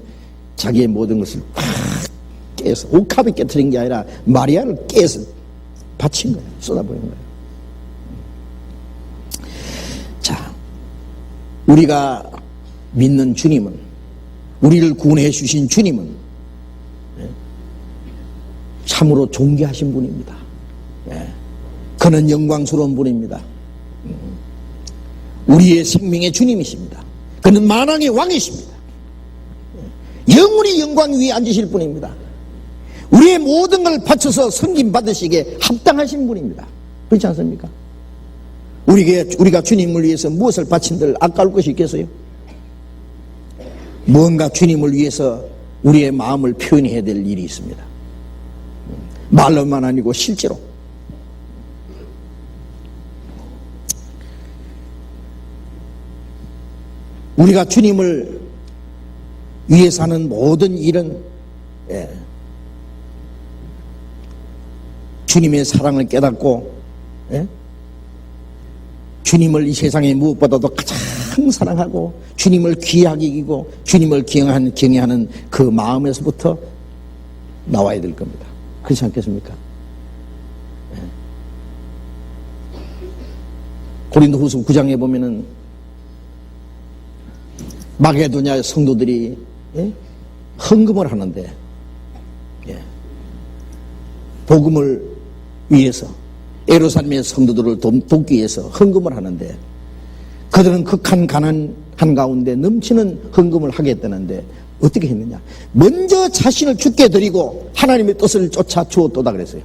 자기의 모든 것을 팍 깨서 옥합에 깨뜨린 게 아니라 마리아를 깨서 바친 거예요. 쏟아버린 거예요. 자, 우리가 믿는 주님은, 우리를 구원해 주신 주님은 참으로 존귀하신 분입니다. 그는 영광스러운 분입니다. 우리의 생명의 주님이십니다. 그는 만왕의 왕이십니다. 영원히 영광 위에 앉으실 분입니다. 우리의 모든 걸 바쳐서 섬김 받으시기에 합당하신 분입니다. 그렇지 않습니까? 우리가 주님을 위해서 무엇을 바친들 아까울 것이 있겠어요? 뭔가 주님을 위해서 우리의 마음을 표현해야 될 일이 있습니다. 말로만 아니고 실제로. 우리가 주님을 위해서 하는 모든 일은 주님의 사랑을 깨닫고 주님을 이 세상에 무엇보다도 가장 사랑하고 주님을 귀하게 여기고 주님을 경외하는 그 마음에서부터 나와야 될 겁니다. 그렇지 않겠습니까? 고린도후서 9장에 보면은 마게도냐 성도들이 헌금을 하는데 복음을 위해서 예루살렘의 성도들을 돕기 위해서 헌금을 하는데 그들은 극한 가난 한가운데 넘치는 헌금을 하겠다는데 어떻게 했느냐? 먼저 자신을 주께 드리고 하나님의 뜻을 쫓아 주었도다 그랬어요.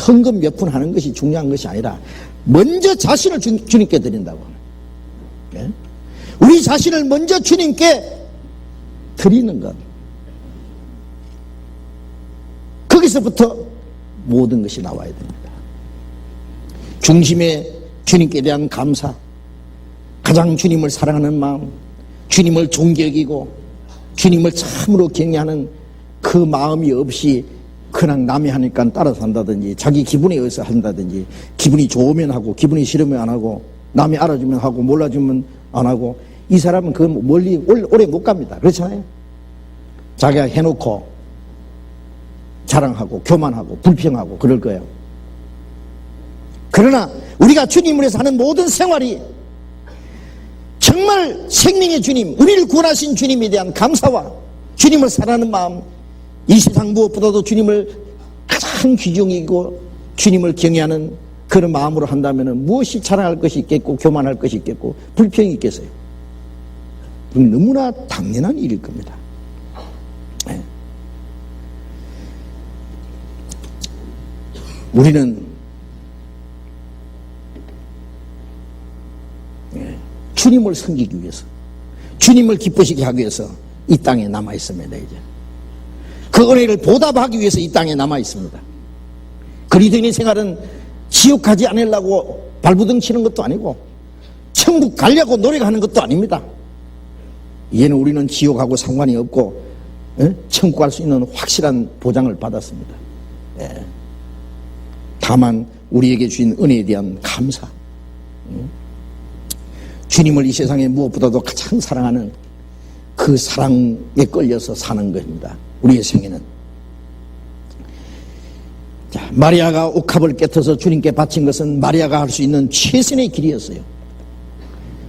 헌금 몇 푼 하는 것이 중요한 것이 아니라 먼저 자신을 주님께 드린다고. 우리 자신을 먼저 주님께 드리는 것. 거기서부터 모든 것이 나와야 됩니다. 중심에 주님께 대한 감사, 가장 주님을 사랑하는 마음, 주님을 존경이고 주님을 참으로 경외하는 그 마음이 없이 그냥 남이 하니까 따라서 한다든지 자기 기분에 의해서 한다든지 기분이 좋으면 하고 기분이 싫으면 안 하고 남이 알아주면 하고 몰라주면 안 하고 이 사람은 그 멀리 오래 못 갑니다. 그렇잖아요. 자기가 해놓고 자랑하고 교만하고 불평하고 그럴 거예요. 그러나 우리가 주님을 위해서 하는 모든 생활이 정말 생명의 주님, 우리를 구원하신 주님에 대한 감사와 주님을 사랑하는 마음, 이 세상 무엇보다도 주님을 가장 귀중히 여기고 주님을 경외하는 그런 마음으로 한다면 무엇이 자랑할 것이 있겠고 교만할 것이 있겠고 불평이 있겠어요? 너무나 당연한 일일 겁니다. 우리는 주님을 섬기기 위해서, 주님을 기쁘시게 하기 위해서 이 땅에 남아 있습니다. 이제 그 은혜를 보답하기 위해서 이 땅에 남아 있습니다. 그리스도인의 생활은 지옥 가지 않으려고 발부둥 치는 것도 아니고 천국 가려고 노력하는 것도 아닙니다. 이제는 우리는 지옥하고 상관이 없고 천국 갈 수 있는 확실한 보장을 받았습니다. 다만 우리에게 주신 은혜에 대한 감사, 주님을 이 세상에 무엇보다도 가장 사랑하는 그 사랑에 끌려서 사는 것입니다. 우리의 생애는. 자, 마리아가 옥합을 깨뜨려서 주님께 바친 것은 마리아가 할 수 있는 최선의 길이었어요.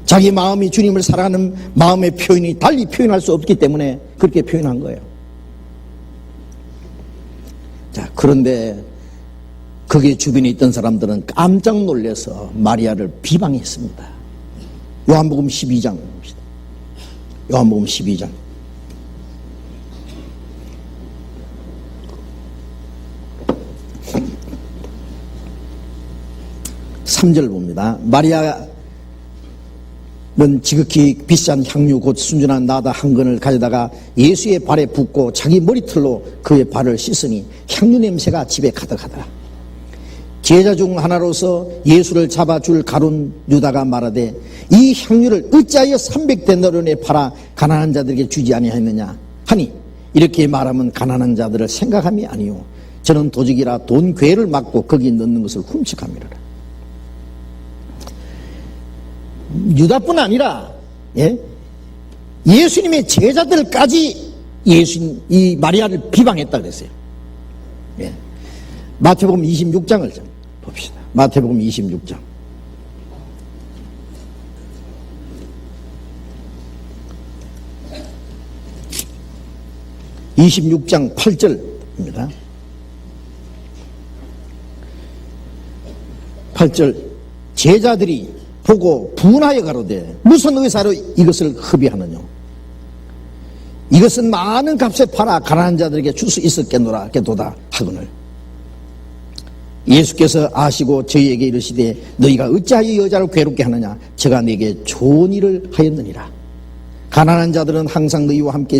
자기 마음이 주님을 사랑하는 마음의 표현이 달리 표현할 수 없기 때문에 그렇게 표현한 거예요. 자, 그런데 거기에 주변에 있던 사람들은 깜짝 놀라서 마리아를 비방했습니다. 요한복음 12장 봅시다. 요한복음 12장 3절 봅니다. 마리아는 지극히 비싼 향유 곧 순전한 나다 한 근을 가져다가 예수의 발에 붓고 자기 머리털로 그의 발을 씻으니 향유 냄새가 집에 가득하더라. 제자 중 하나로서 예수를 잡아줄 가룟 유다가 말하되 이 향유를 어찌하여 300데나리온에 팔아 가난한 자들에게 주지 아니하였느냐 하니 이렇게 말하면 가난한 자들을 생각함이 아니요 저는 도적이라 돈 괴를 막고 거기 넣는 것을 훔치감이라. 유다뿐 아니라 예수님의 제자들까지 이 마리아를 비방했다 그랬어요. 마태복음 26장을 좀 봅시다. 마태복음 26장 26장 8절입니다. 8절 제자들이 보고 분하여 가로되 무슨 의사로 이것을 흡의하느냐 이것은 많은 값에 팔아 가난한 자들에게 줄 수 있었겠노라 깨도다 하거늘 예수께서 아시고 저희에게 이르시되 너희가 어찌하여 여자를 괴롭게 하느냐 저가 네게 좋은 일을 하였느니라. 가난한 자들은 항상 너희와 함께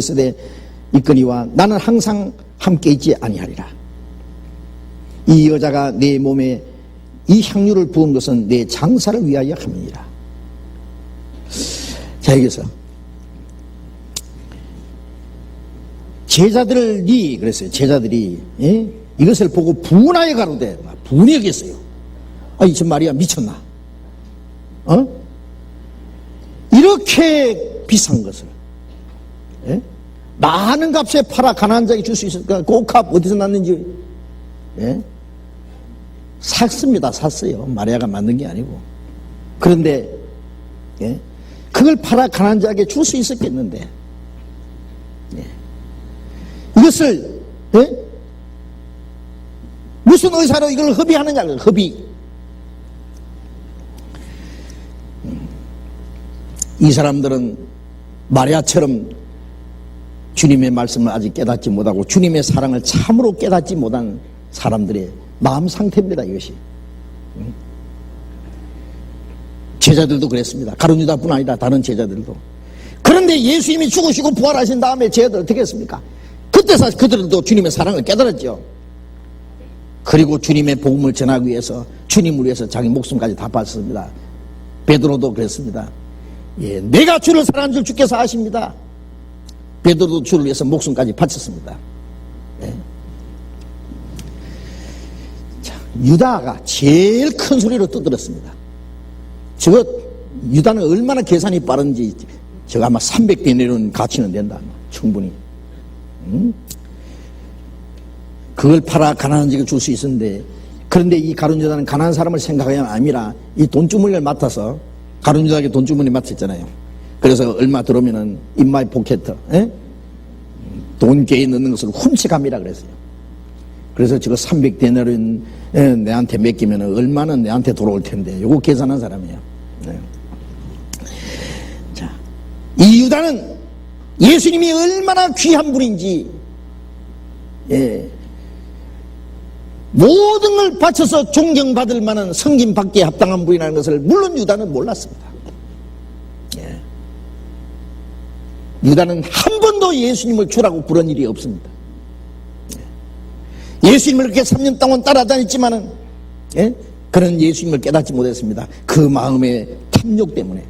있거니와 나는 항상 함께 있지 아니하리라. 이 여자가 내 몸에 이 향유를 부은 것은 내 장사를 위하여 함이니라. 자, 여기서 제자들이 그랬어요. 제자들이 이것을 보고 분하여 가로되 분해하겠어요. 아이 저 마리아 미쳤나? 이렇게 비싼 것을 많은 값에 팔아 가난한 자에게 줄 수 있을까? 그 옥합 어디서 났는지 샀습니다. 샀어요. 마리아가 만든 게 아니고. 그런데 그걸 팔아 가난한 자에게 줄 수 있었겠는데 이것을 무슨 의사로 이걸 흡의하느냐. 흡의. 이 사람들은 마리아처럼 주님의 말씀을 아직 깨닫지 못하고 주님의 사랑을 참으로 깨닫지 못한 사람들의 마음 상태입니다. 이것이. 제자들도 그랬습니다. 가룟 유다뿐 아니라 다른 제자들도. 그런데 예수님이 죽으시고 부활하신 다음에 제자들 어떻게 했습니까? 그때서 그들도 주님의 사랑을 깨달았죠. 그리고 주님의 복음을 전하기 위해서 주님을 위해서 자기 목숨까지 다 바쳤습니다. 베드로도 그랬습니다. 내가 주를 사랑하는 줄 주께서 아십니다. 베드로도 주를 위해서 목숨까지 바쳤습니다. 자, 유다가 제일 큰 소리로 떠들었습니다. 저거 유다는 얼마나 계산이 빠른지 저거 아마 300데나리온 가치는 된다. 충분히. 그걸 팔아 가난한 자에게 줄 수 있었는데 그런데 이 가룟 유다는 가난한 사람을 생각하는 아니라 이 돈주머니를 맡아서 가룟 유다에게 돈주머니 맡았잖아요. 그래서 얼마 들어오면은 in my pocket 돈개에 넣는 것을 훔쳐갑니다 그랬어요. 그래서 저거 300데나리온 내한테 맡기면 얼마는 내한테 돌아올 텐데 요거 계산한 사람이에요. 자, 이 유다는 예수님이 얼마나 귀한 분인지 모든 걸 바쳐서 존경받을 만한 섬김받기에 합당한 분이라는 것을 물론 유다는 몰랐습니다. 예. 유다는 한 번도 예수님을 주라고 부른 일이 없습니다. 예. 예수님을 그렇게 3년 동안 따라다녔지만은, 예? 그는 예수님을 깨닫지 못했습니다. 그 마음의 탐욕 때문에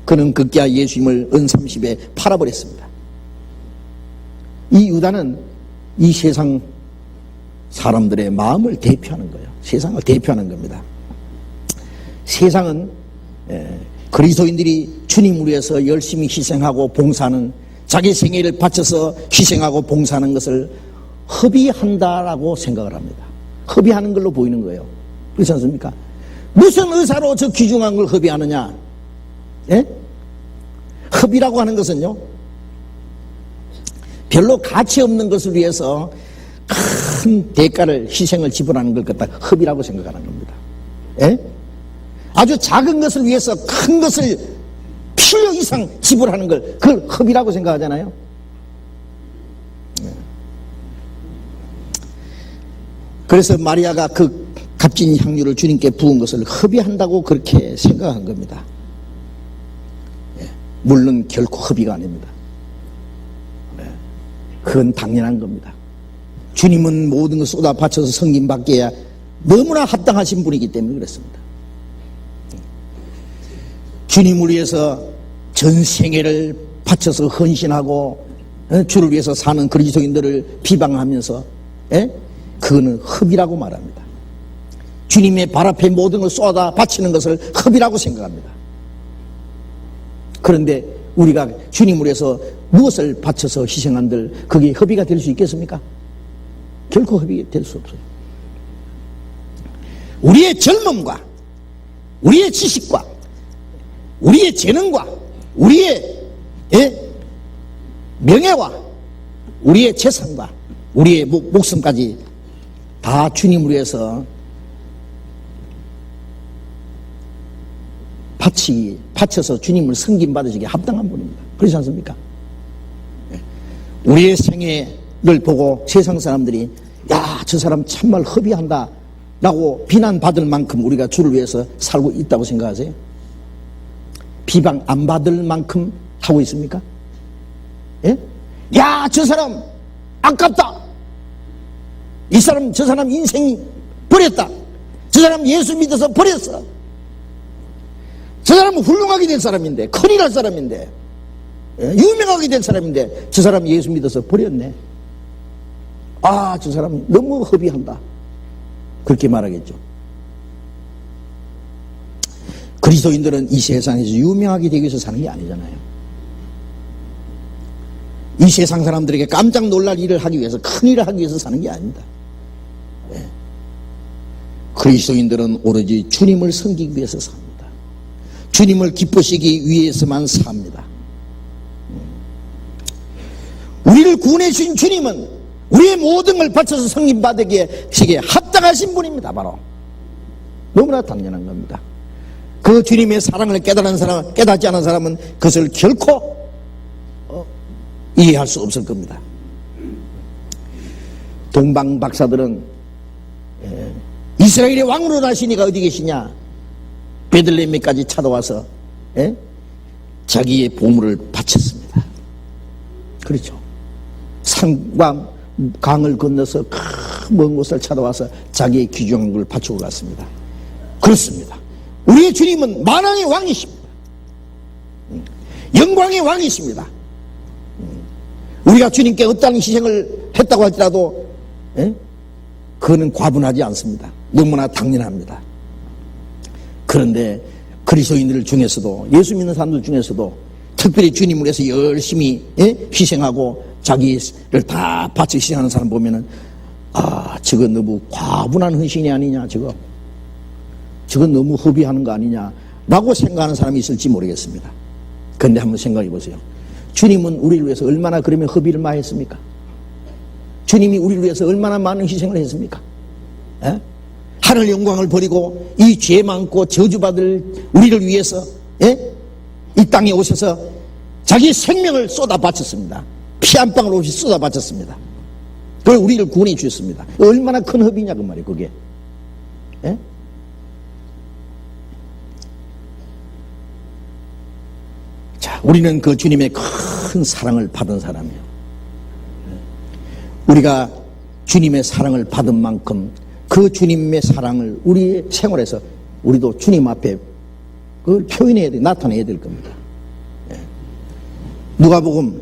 그는 급기야 예수님을 은30에 팔아버렸습니다. 이 유다는 이 세상 사람들의 마음을 대표하는 거예요. 세상을 대표하는 겁니다. 세상은 그리스도인들이 주님을 위해서 열심히 희생하고 봉사하는, 자기 생애를 바쳐서 희생하고 봉사하는 것을 허비한다라고 생각을 합니다. 허비하는 걸로 보이는 거예요. 그렇지 않습니까? 무슨 의사로 저 귀중한 걸 허비하느냐? 예? 허비라고 하는 것은요, 별로 가치 없는 것을 위해서 큰 대가를, 희생을 지불하는 걸 갖다 허비라고 생각하는 겁니다. 예? 아주 작은 것을 위해서 큰 것을 필요 이상 지불하는 걸, 그걸 허비라고 생각하잖아요. 그래서 마리아가 그 값진 향유를 주님께 부은 것을 허비한다고 그렇게 생각한 겁니다. 예, 물론 결코 허비가 아닙니다. 예, 그건 당연한 겁니다. 주님은 모든 걸 쏟아 바쳐서 섬김받기에 너무나 합당하신 분이기 때문에 그렇습니다. 주님을 위해서 전 생애를 바쳐서 헌신하고 주를 위해서 사는 그리스도인들을 비방하면서, 예? 그거는 허비라고 말합니다. 주님의 발 앞에 모든 걸 쏟아 바치는 것을 허비라고 생각합니다. 그런데 우리가 주님을 위해서 무엇을 바쳐서 희생한들 그게 허비가 될 수 있겠습니까? 결코 허비가 될 수 없어요. 우리의 젊음과 우리의 지식과 우리의 재능과 우리의 명예와 우리의 재산과 우리의 목숨까지 다 주님을 위해서 바쳐서 주님을 섬김받으시기에 합당한 분입니다. 그렇지 않습니까? 우리의 생애를 보고 세상 사람들이 야, 저 사람 참말 허비한다 라고 비난받을 만큼 우리가 주를 위해서 살고 있다고 생각하세요? 비방 안 받을 만큼 하고 있습니까? 예? 야, 저 사람 아깝다. 이 사람, 저 사람 인생이 버렸다. 저 사람 예수 믿어서 버렸어. 저 사람은 훌륭하게 된 사람인데, 큰일 날 사람인데, 유명하게 된 사람인데, 저 사람 예수 믿어서 버렸네. 아, 저 사람 너무 허비한다. 그렇게 말하겠죠. 그리스도인들은 이 세상에서 유명하게 되기 위해서 사는 게 아니잖아요. 이 세상 사람들에게 깜짝 놀랄 일을 하기 위해서, 큰 일을 하기 위해서 사는 게 아닙니다. 네. 그리스도인들은 오로지 주님을 섬기기 위해서 삽니다. 주님을 기쁘시기 위해서만 삽니다. 우리를 구원해 주신 주님은 우리의 모든 걸 바쳐서 섬김받기에 합당하신 분입니다. 바로 너무나 당연한 겁니다. 그 주님의 사랑을 깨닫지 않은 사람은 그것을 결코 이해할 수 없을 겁니다. 동방 박사들은 이스라엘의 왕으로 나시니가 어디 계시냐? 베들레헴에까지 찾아와서 자기의 보물을 바쳤습니다. 그렇죠. 산과 강을 건너서 먼 곳을 찾아와서 자기의 귀중한 걸 바치고 갔습니다. 그렇습니다. 우리의 주님은 만왕의 왕이십니다. 영광의 왕이십니다. 우리가 주님께 어떠한 희생을 했다고 할지라도 그거는 과분하지 않습니다. 너무나 당연합니다. 그런데 그리스도인들 중에서도, 예수 믿는 사람들 중에서도 특별히 주님을 위해서 열심히 희생하고 자기를 다 바쳐 희생하는 사람 보면은 아, 저거 너무 과분한 헌신이 아니냐, 저건 너무 허비하는 거 아니냐 라고 생각하는 사람이 있을지 모르겠습니다. 그런데 한번 생각해 보세요. 주님은 우리를 위해서 얼마나 그러면 허비를 많이 했습니까? 주님이 우리를 위해서 얼마나 많은 희생을 했습니까? 에? 하늘 영광을 버리고 이 죄 많고 저주받을 우리를 위해서 이 땅에 오셔서 자기 생명을 쏟아 바쳤습니다. 피 한 방울 없이 쏟아 바쳤습니다. 그걸 우리를 구원해 주셨습니다. 얼마나 큰 허비냐 그 말이에요 그게. 예? 자, 우리는 그 주님의 큰 사랑을 받은 사람이에요. 우리가 주님의 사랑을 받은 만큼 그 주님의 사랑을 우리의 생활에서 우리도 주님 앞에 그걸 표현해야 돼, 나타내야 될 겁니다. 예. 누가복음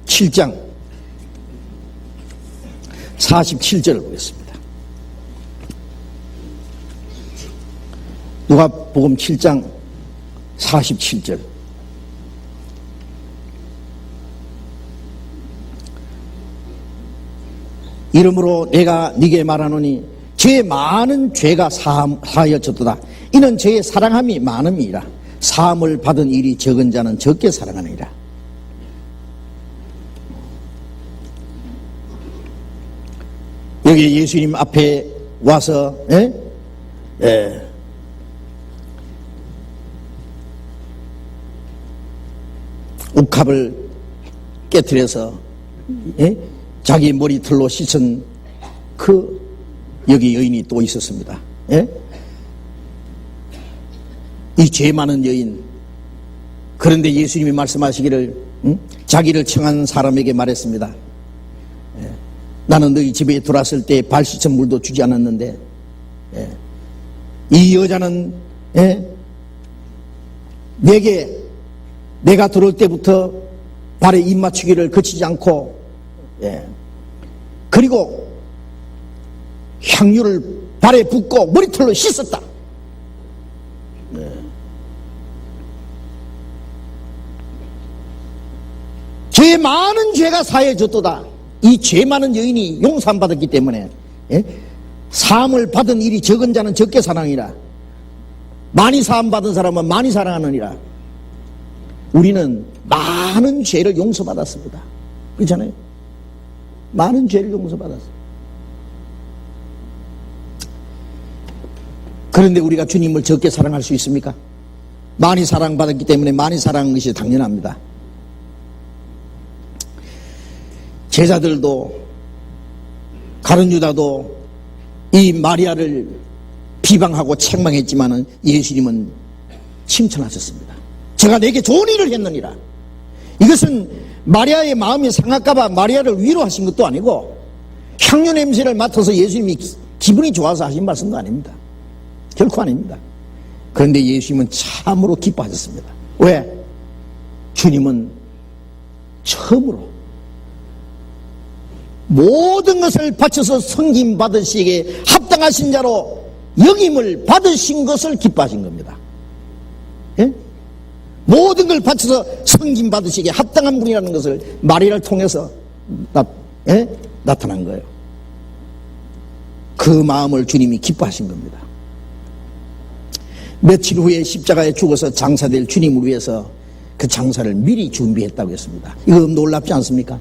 7장 47절을 보겠습니다. 누가복음 7장 47절. 이러므로 내가 네게 말하노니 저의 많은 죄가 사하여졌도다. 이는 저의 사랑함이 많음이라. 사함을 받은 일이 적은 자는 적게 사랑하느니라. 여기 예수님 앞에 와서 옥합을 깨트려서 자기 머리털로 씻은 그 여기 여인이 또 있었습니다. 이 죄 많은 여인. 그런데 예수님이 말씀하시기를 자기를 청한 사람에게 말했습니다. 나는 너희 집에 들어왔을 때 발 씻은 물도 주지 않았는데 이 여자는 내가 들어올 때부터 발에 입 맞추기를 그치지 않고 그리고 향유를 발에 붓고 머리털로 씻었다. 죄 많은 죄가 사해졌도다. 이 죄 많은 여인이 용서받았기 때문에 사함을 받은 일이 적은 자는 적게 사랑하니라. 많이 사함 받은 사람은 많이 사랑하느니라. 우리는 많은 죄를 용서받았습니다. 그렇잖아요. 많은 죄를 용서받았어요. 그런데 우리가 주님을 적게 사랑할 수 있습니까? 많이 사랑받았기 때문에 많이 사랑한 것이 당연합니다. 제자들도 가룟 유다도 이 마리아를 비방하고 책망했지만은 예수님은 칭찬하셨습니다. 제가 내게 좋은 일을 했느니라. 이것은 마리아의 마음이 상할까봐 마리아를 위로하신 것도 아니고 향유 냄새를 맡아서 예수님이 기분이 좋아서 하신 말씀도 아닙니다. 결코 아닙니다. 그런데 예수님은 참으로 기뻐하셨습니다. 왜? 주님은 처음으로 모든 것을 바쳐서 섬김 받으시기에 합당하신 자로 여김을 받으신 것을 기뻐하신 겁니다. 예? 모든 걸 바쳐서 섬김 받으시기에 합당한 분이라는 것을 마리아를 통해서 나타난 거예요. 그 마음을 주님이 기뻐하신 겁니다. 며칠 후에 십자가에 죽어서 장사될 주님을 위해서 그 장사를 미리 준비했다고 했습니다. 이거 놀랍지 않습니까?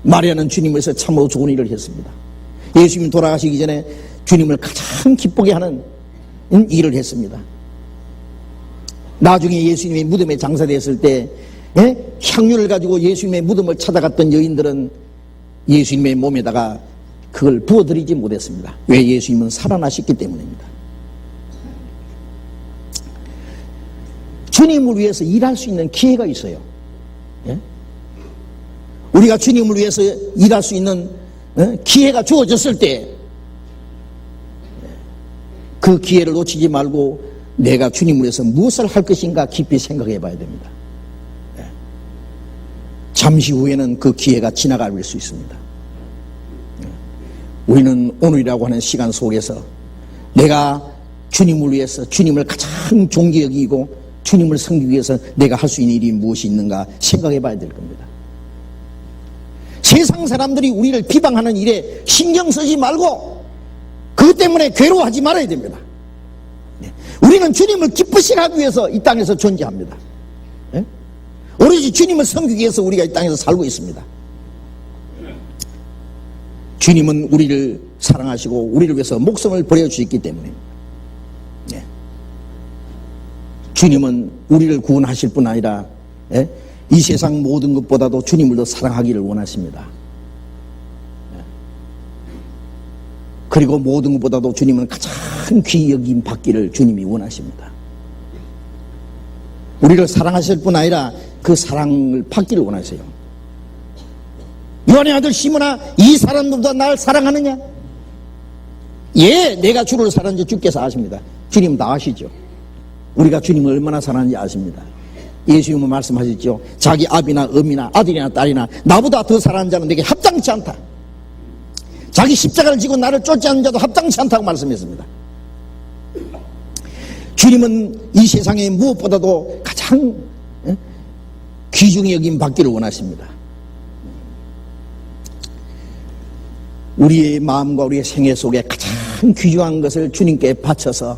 마리아는 주님을 위해서 참으로 좋은 일을 했습니다. 예수님 돌아가시기 전에 주님을 가장 기쁘게 하는 일을 했습니다. 나중에 예수님이 무덤에 장사되었을 때 향유를 가지고 예수님의 무덤을 찾아갔던 여인들은 예수님의 몸에다가 그걸 부어드리지 못했습니다. 왜? 예수님은 살아나셨기 때문입니다. 주님을 위해서 일할 수 있는 기회가 있어요. 우리가 주님을 위해서 일할 수 있는 기회가 주어졌을 때 그 기회를 놓치지 말고 내가 주님을 위해서 무엇을 할 것인가 깊이 생각해 봐야 됩니다. 잠시 후에는 그 기회가 지나갈 수 있습니다. 우리는 오늘이라고 하는 시간 속에서 내가 주님을 위해서 주님을 가장 존귀 여기고 주님을 섬기기 위해서 내가 할 수 있는 일이 무엇이 있는가 생각해 봐야 될 겁니다. 세상 사람들이 우리를 비방하는 일에 신경 쓰지 말고 그것 때문에 괴로워하지 말아야 됩니다. 우리는 주님을 기쁘시게 하기 위해서 이 땅에서 존재합니다. 오로지 주님을 섬기기 위해서 우리가 이 땅에서 살고 있습니다. 주님은 우리를 사랑하시고 우리를 위해서 목숨을 버려주셨기 때문에 주님은 우리를 구원하실 뿐 아니라 이 세상 모든 것보다도 주님을 더 사랑하기를 원하십니다. 그리고 모든 것보다도 주님은 가장 귀히 여김 받기를 주님이 원하십니다. 우리를 사랑하실 뿐 아니라 그 사랑을 받기를 원하세요. 요한의 아들 시몬아, 이 사람들보다 나를 사랑하느냐? 예, 내가 주를 사랑하는지 주께서 아십니다. 주님 다 아시죠. 우리가 주님을 얼마나 사랑하는지 아십니다. 예수님은 말씀하셨죠. 자기 아비나 어미나 아들이나 딸이나 나보다 더 사랑하는 자는 내게 합당치 않다. 자기 십자가를 지고 나를 쫓지 않는 자도 합당치 않다고 말씀했습니다. 주님은 이 세상에 무엇보다도 가장 귀중히 여김 받기를 원하십니다. 우리의 마음과 우리의 생애 속에 가장 귀중한 것을 주님께 바쳐서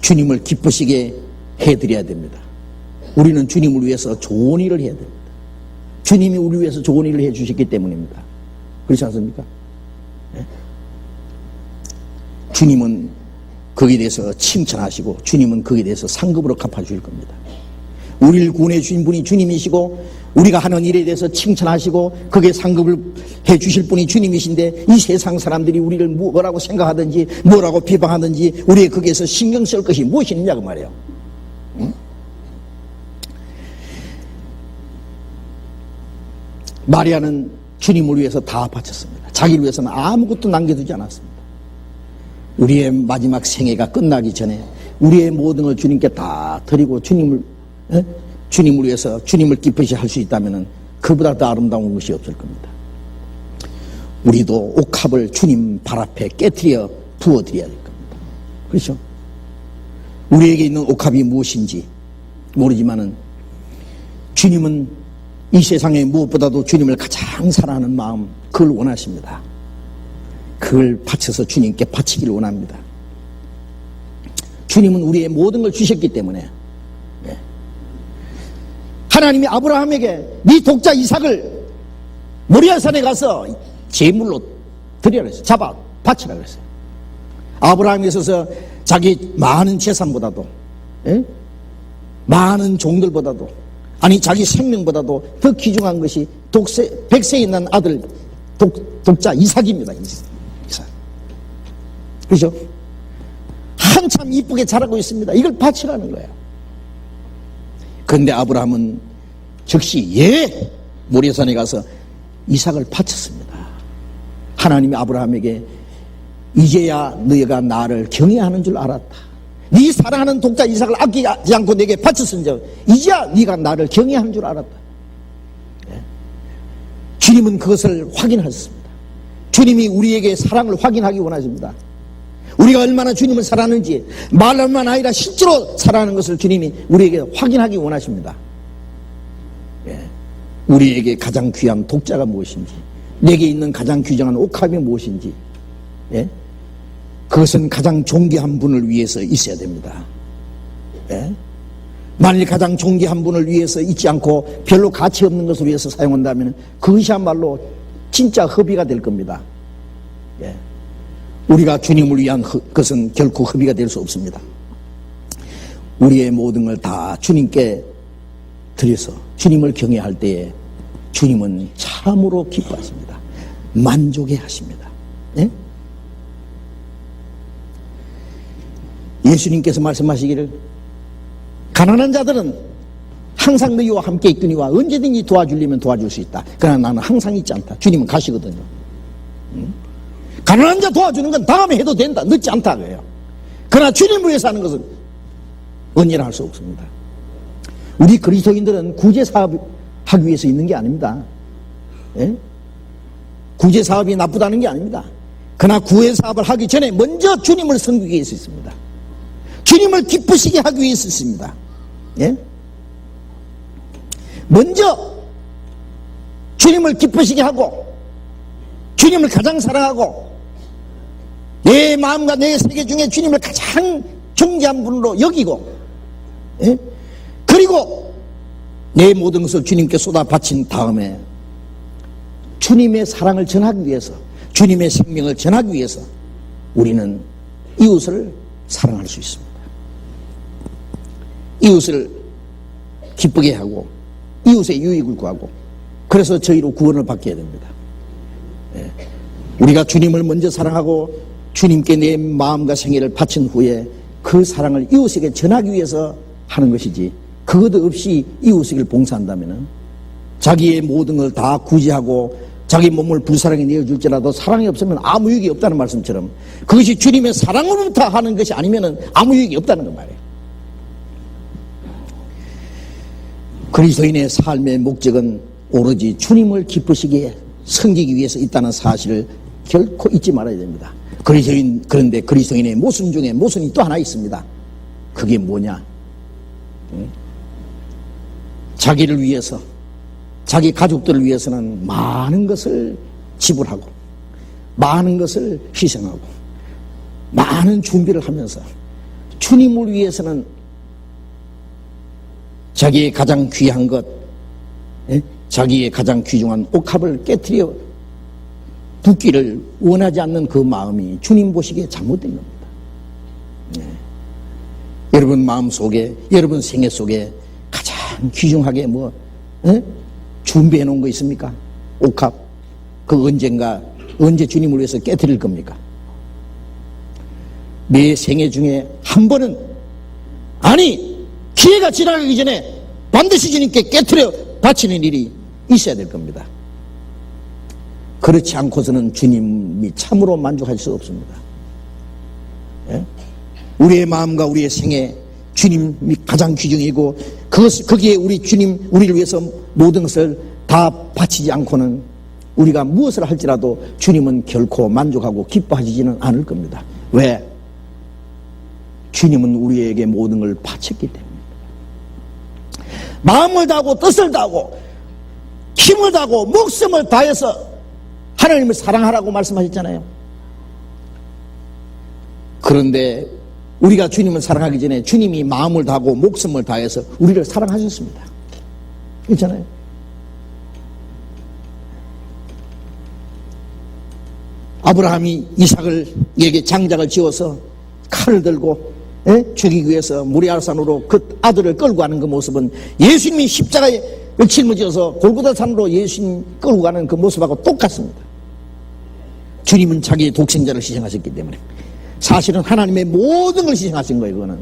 주님을 기쁘시게 해드려야 됩니다. 우리는 주님을 위해서 좋은 일을 해야 됩니다. 주님이 우리 위해서 좋은 일을 해주셨기 때문입니다. 그렇지 않습니까? 주님은 거기에 대해서 칭찬하시고 주님은 거기에 대해서 상급으로 갚아주실 겁니다. 우리를 구원해 주신 분이 주님이시고 우리가 하는 일에 대해서 칭찬하시고 거기에 상급을 해 주실 분이 주님이신데 이 세상 사람들이 우리를 뭐라고 생각하든지 뭐라고 비방하든지 우리의 거기에서 신경 쓸 것이 무엇이 있느냐고 말이에요. 응? 마리아는 주님을 위해서 다 바쳤습니다. 자기를 위해서는 아무것도 남겨두지 않았습니다. 우리의 마지막 생애가 끝나기 전에 우리의 모든 걸 주님께 다 드리고 주님을 위해서 주님을 기쁘시게 할 수 있다면 그보다 더 아름다운 것이 없을 겁니다. 우리도 옥합을 주님 발 앞에 깨트려 부어드려야 될 겁니다. 그렇죠? 우리에게 있는 옥합이 무엇인지 모르지만은 주님은 이 세상에 무엇보다도 주님을 가장 사랑하는 마음, 그걸 원하십니다. 그걸 바쳐서 주님께 바치기를 원합니다. 주님은 우리의 모든 걸 주셨기 때문에 하나님이 아브라함에게 네 독자 이삭을 모리아산에 가서 제물로 드리라 그랬어요. 잡아 바치라 그랬어요. 아브라함에 있어서 자기 많은 재산보다도 많은 종들보다도 아니 자기 생명보다도 더 귀중한 것이 백세에 난 아들 독자 이삭입니다. 이삭. 그렇죠? 한참 이쁘게 자라고 있습니다. 이걸 바치라는 거예요. 그런데 아브라함은 즉시 모리아산에 가서 이삭을 바쳤습니다. 하나님이 아브라함에게 이제야 너희가 나를 경외하는 줄 알았다. 네 사랑하는 독자 이삭을 아끼지 않고 내게 바쳤은즉 이제야 네가 나를 경외하는 줄 알았다. 주님은 그것을 확인하셨습니다. 주님이 우리에게 사랑을 확인하기 원하십니다. 우리가 얼마나 주님을 사랑하는지 말로만 아니라 실제로 사랑하는 것을 주님이 우리에게 확인하기 원하십니다. 우리에게 가장 귀한 독자가 무엇인지, 내게 있는 가장 귀중한 옥합이 무엇인지, 그것은 가장 존귀한 분을 위해서 있어야 됩니다. 만일 가장 존귀한 분을 위해서 있지 않고 별로 가치 없는 것을 위해서 사용한다면 그것이야말로 진짜 허비가 될 겁니다. 우리가 주님을 위한 것은 결코 허비가 될 수 없습니다. 우리의 모든 걸 다 주님께 드려서 주님을 경외할 때에 주님은 참으로 기뻐하십니다. 만족해 하십니다. 예수님께서 말씀하시기를 가난한 자들은 항상 너희와 함께 있거니와 언제든지 도와주려면 도와줄 수 있다. 그러나 나는 항상 있지 않다. 주님은 가시거든요. 가난한 자 도와주는 건 다음에 해도 된다. 늦지 않다 그래요. 그러나 주님을 위해서 하는 것은 언제나 할 수 없습니다. 우리 그리스도인들은 구제사업 하기 위해서 있는 게 아닙니다. 구제사업이 나쁘다는 게 아닙니다. 그러나 구제사업을 하기 전에 먼저 주님을 섬기기 위해서 있습니다. 주님을 기쁘시게 하기 위해서 있습니다. 먼저 주님을 기쁘시게 하고 주님을 가장 사랑하고 내 마음과 내 세계 중에 주님을 가장 존귀한 분으로 여기고 그리고 내 모든 것을 주님께 쏟아 바친 다음에 주님의 사랑을 전하기 위해서 주님의 생명을 전하기 위해서 우리는 이웃을 사랑할 수 있습니다. 이웃을 기쁘게 하고 이웃의 유익을 구하고 그래서 저희로 구원을 받게 됩니다. 우리가 주님을 먼저 사랑하고 주님께 내 마음과 생애를 바친 후에 그 사랑을 이웃에게 전하기 위해서 하는 것이지, 그것도 없이 이웃에게 봉사한다면 자기의 모든 걸 다 구제하고 자기 몸을 불사랑에 내어줄지라도 사랑이 없으면 아무 유익이 없다는 말씀처럼, 그것이 주님의 사랑으로부터 하는 것이 아니면 아무 유익이 없다는 거 말이에요. 그리스도인의 삶의 목적은 오로지 주님을 기쁘시게 섬기기 위해서 있다는 사실을 결코 잊지 말아야 됩니다. 그런데 그리스도인의 모순 중에 모순이 또 하나 있습니다. 그게 뭐냐? 자기를 위해서, 자기 가족들을 위해서는 많은 것을 지불하고 많은 것을 희생하고 많은 준비를 하면서 주님을 위해서는 자기의 가장 귀한 것, 자기의 가장 귀중한 옥합을 깨트려 붓기를 원하지 않는 그 마음이 주님 보시기에 잘못된 겁니다. 여러분 마음속에, 여러분 생애 속에 가장 귀중하게 준비해 놓은 거 있습니까? 옥합. 그 언제 주님을 위해서 깨트릴 겁니까? 매 생애 중에 한 번은, 아니 기회가 지나가기 전에 반드시 주님께 깨트려 바치는 일이 있어야 될 겁니다. 그렇지 않고서는 주님이 참으로 만족할 수 없습니다. 우리의 마음과 우리의 생애, 주님이 가장 귀중이고 거기에 우리를 위해서 모든 것을 다 바치지 않고는 우리가 무엇을 할지라도 주님은 결코 만족하고 기뻐하시지는 않을 겁니다. 왜? 주님은 우리에게 모든 걸 바쳤기 때문에. 마음을 다하고 뜻을 다하고 힘을 다하고 목숨을 다해서 하나님을 사랑하라고 말씀하셨잖아요. 그런데 우리가 주님을 사랑하기 전에 주님이 마음을 다하고 목숨을 다해서 우리를 사랑하셨습니다. 그렇잖아요. 아브라함이 이삭에게 장작을 지어서 칼을 들고 죽이기 위해서 모리아산으로 그 아들을 끌고 가는 그 모습은 예수님이 십자가에 짊어져서 골고다 산으로 예수님 끌고 가는 그 모습하고 똑같습니다. 주님은 자기의 독생자를 희생하셨기 때문에, 사실은 하나님의 모든 걸 희생하신 거예요. 그거는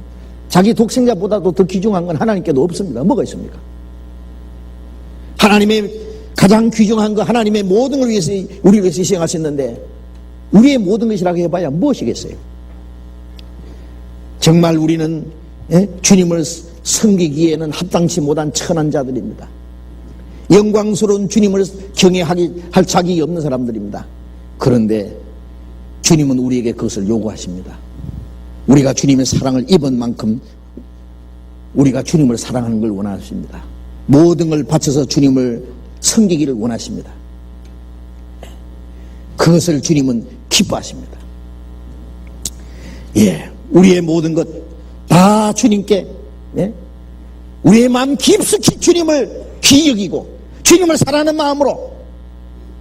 자기 독생자보다도 더 귀중한 건 하나님께도 없습니다. 뭐가 있습니까? 하나님의 가장 귀중한 거, 하나님의 모든 걸 위해서, 우리를 위해서 희생하셨는데 우리의 모든 것이라고 해봐야 무엇이겠어요? 정말 우리는 주님을 섬기기에는 합당치 못한 천한 자들입니다. 영광스러운 주님을 경외할 자격이 없는 사람들입니다. 그런데 주님은 우리에게 그것을 요구하십니다. 우리가 주님의 사랑을 입은 만큼 우리가 주님을 사랑하는 걸 원하십니다. 모든 걸 바쳐서 주님을 섬기기를 원하십니다. 그것을 주님은 기뻐하십니다. 우리의 모든 것 다 주님께, 우리의 마음 깊숙이 주님을 귀히 여기고 주님을 사랑하는 마음으로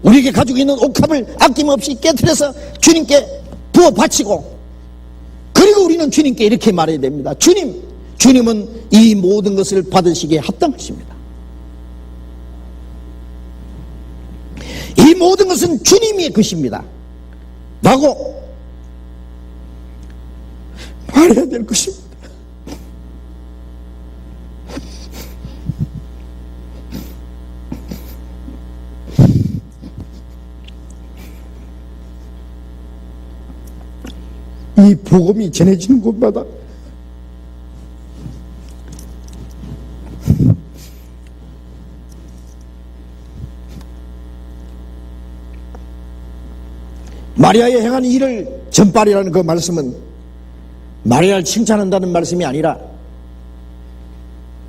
우리에게 가지고 있는 옥합을 아낌없이 깨트려서 주님께 부어 바치고, 그리고 우리는 주님께 이렇게 말해야 됩니다. 주님은 이 모든 것을 받으시기에 합당하십니다. 이 모든 것은 주님의 것입니다 라고 말해야 될 것입니다. 이 복음이 전해지는 곳마다 마리아의 행한 일을 전파리라는 그 말씀은 마리아를 칭찬한다는 말씀이 아니라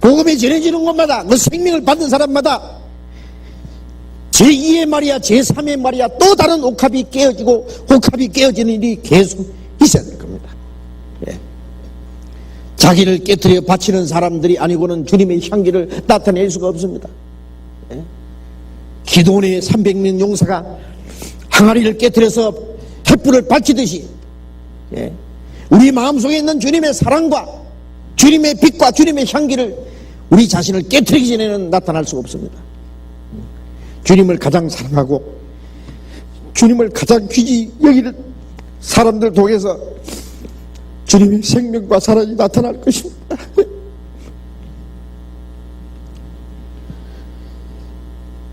복음이 전해지는 곳마다 그 생명을 받은 사람마다 제2의 마리아, 제3의 마리아, 또 다른 옥합이 깨어지는 일이 계속 있어야 될 겁니다. 자기를 깨트려 바치는 사람들이 아니고는 주님의 향기를 나타낼 수가 없습니다. 기도원의 300명 용사가 항아리를 깨트려서 횃불을 밝히듯이 우리 마음속에 있는 주님의 사랑과 주님의 빛과 주님의 향기를 우리 자신을 깨트리기 전에는 나타날 수가 없습니다. 주님을 가장 사랑하고 주님을 가장 귀히 여기는 사람들 통해서 주님의 생명과 사랑이 나타날 것입니다.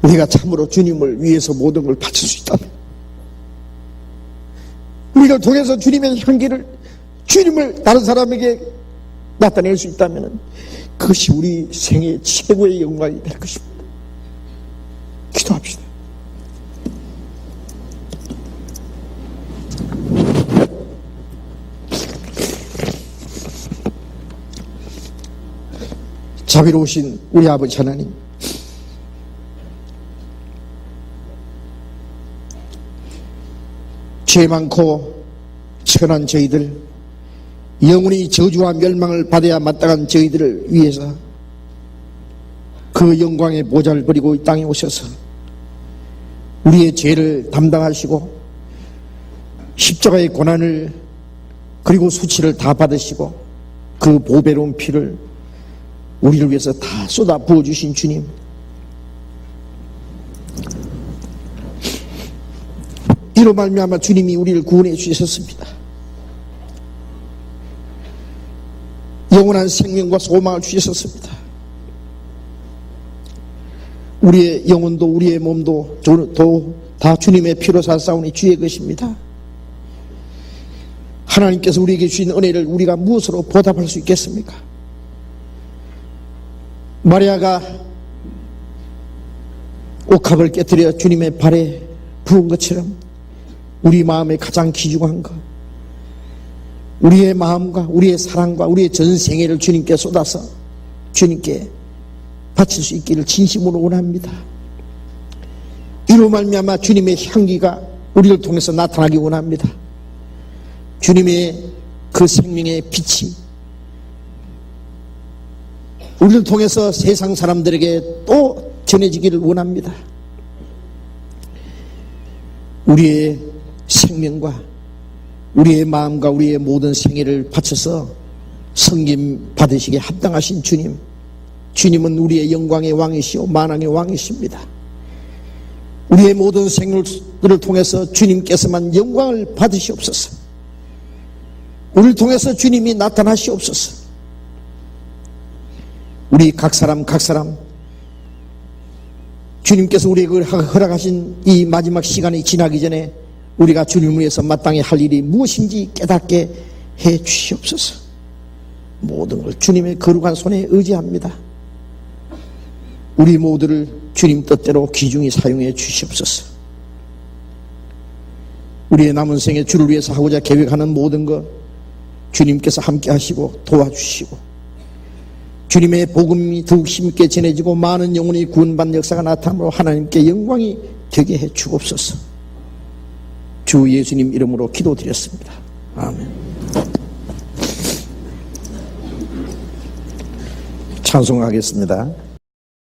우리가 참으로 주님을 위해서 모든 걸 바칠 수 있다면, 우리를 통해서 주님의 향기를, 주님을 다른 사람에게 나타낼 수 있다면 그것이 우리 생애 최고의 영광이 될 것입니다. 기도합시다. 자비로우신 우리 아버지 하나님, 죄 많고 천한 저희들, 영원히 저주와 멸망을 받아야 마땅한 저희들을 위해서 그 영광의 보좌를 버리고 이 땅에 오셔서 우리의 죄를 담당하시고 십자가의 고난을 그리고 수치를 다 받으시고 그 보배로운 피를 우리를 위해서 다 쏟아 부어주신 주님, 이로 말미암아 주님이 우리를 구원해 주셨습니다. 영원한 생명과 소망을 주셨습니다. 우리의 영혼도 우리의 몸도 다 주님의 피로 샀사오니 주의 것입니다. 하나님께서 우리에게 주신 은혜를 우리가 무엇으로 보답할 수 있겠습니까? 마리아가 옥합을 깨뜨려 주님의 발에 부은 것처럼 우리 마음에 가장 귀중한 것, 우리의 마음과 우리의 사랑과 우리의 전 생애를 주님께 쏟아서 주님께 바칠 수 있기를 진심으로 원합니다. 이로 말미암아 주님의 향기가 우리를 통해서 나타나기 원합니다. 주님의 그 생명의 빛이 우리를 통해서 세상 사람들에게 또 전해지기를 원합니다. 우리의 생명과 우리의 마음과 우리의 모든 생애를 바쳐서 섬김 받으시기에 합당하신 주님, 주님은 우리의 영광의 왕이시오 만왕의 왕이십니다. 우리의 모든 생물들을 통해서 주님께서만 영광을 받으시옵소서. 우리를 통해서 주님이 나타나시옵소서. 우리 각 사람 주님께서 우리에게 허락하신 이 마지막 시간이 지나기 전에 우리가 주님을 위해서 마땅히 할 일이 무엇인지 깨닫게 해 주시옵소서. 모든 걸 주님의 거룩한 손에 의지합니다. 우리 모두를 주님 뜻대로 귀중히 사용해 주시옵소서. 우리의 남은 생에 주를 위해서 하고자 계획하는 모든 것 주님께서 함께 하시고 도와주시고 주님의 복음이 더욱 힘있게 전해지고 많은 영혼이 구원받는 역사가 나타나므로 하나님께 영광이 되게 해 주옵소서. 주 예수님 이름으로 기도드렸습니다. 아멘. 찬송하겠습니다.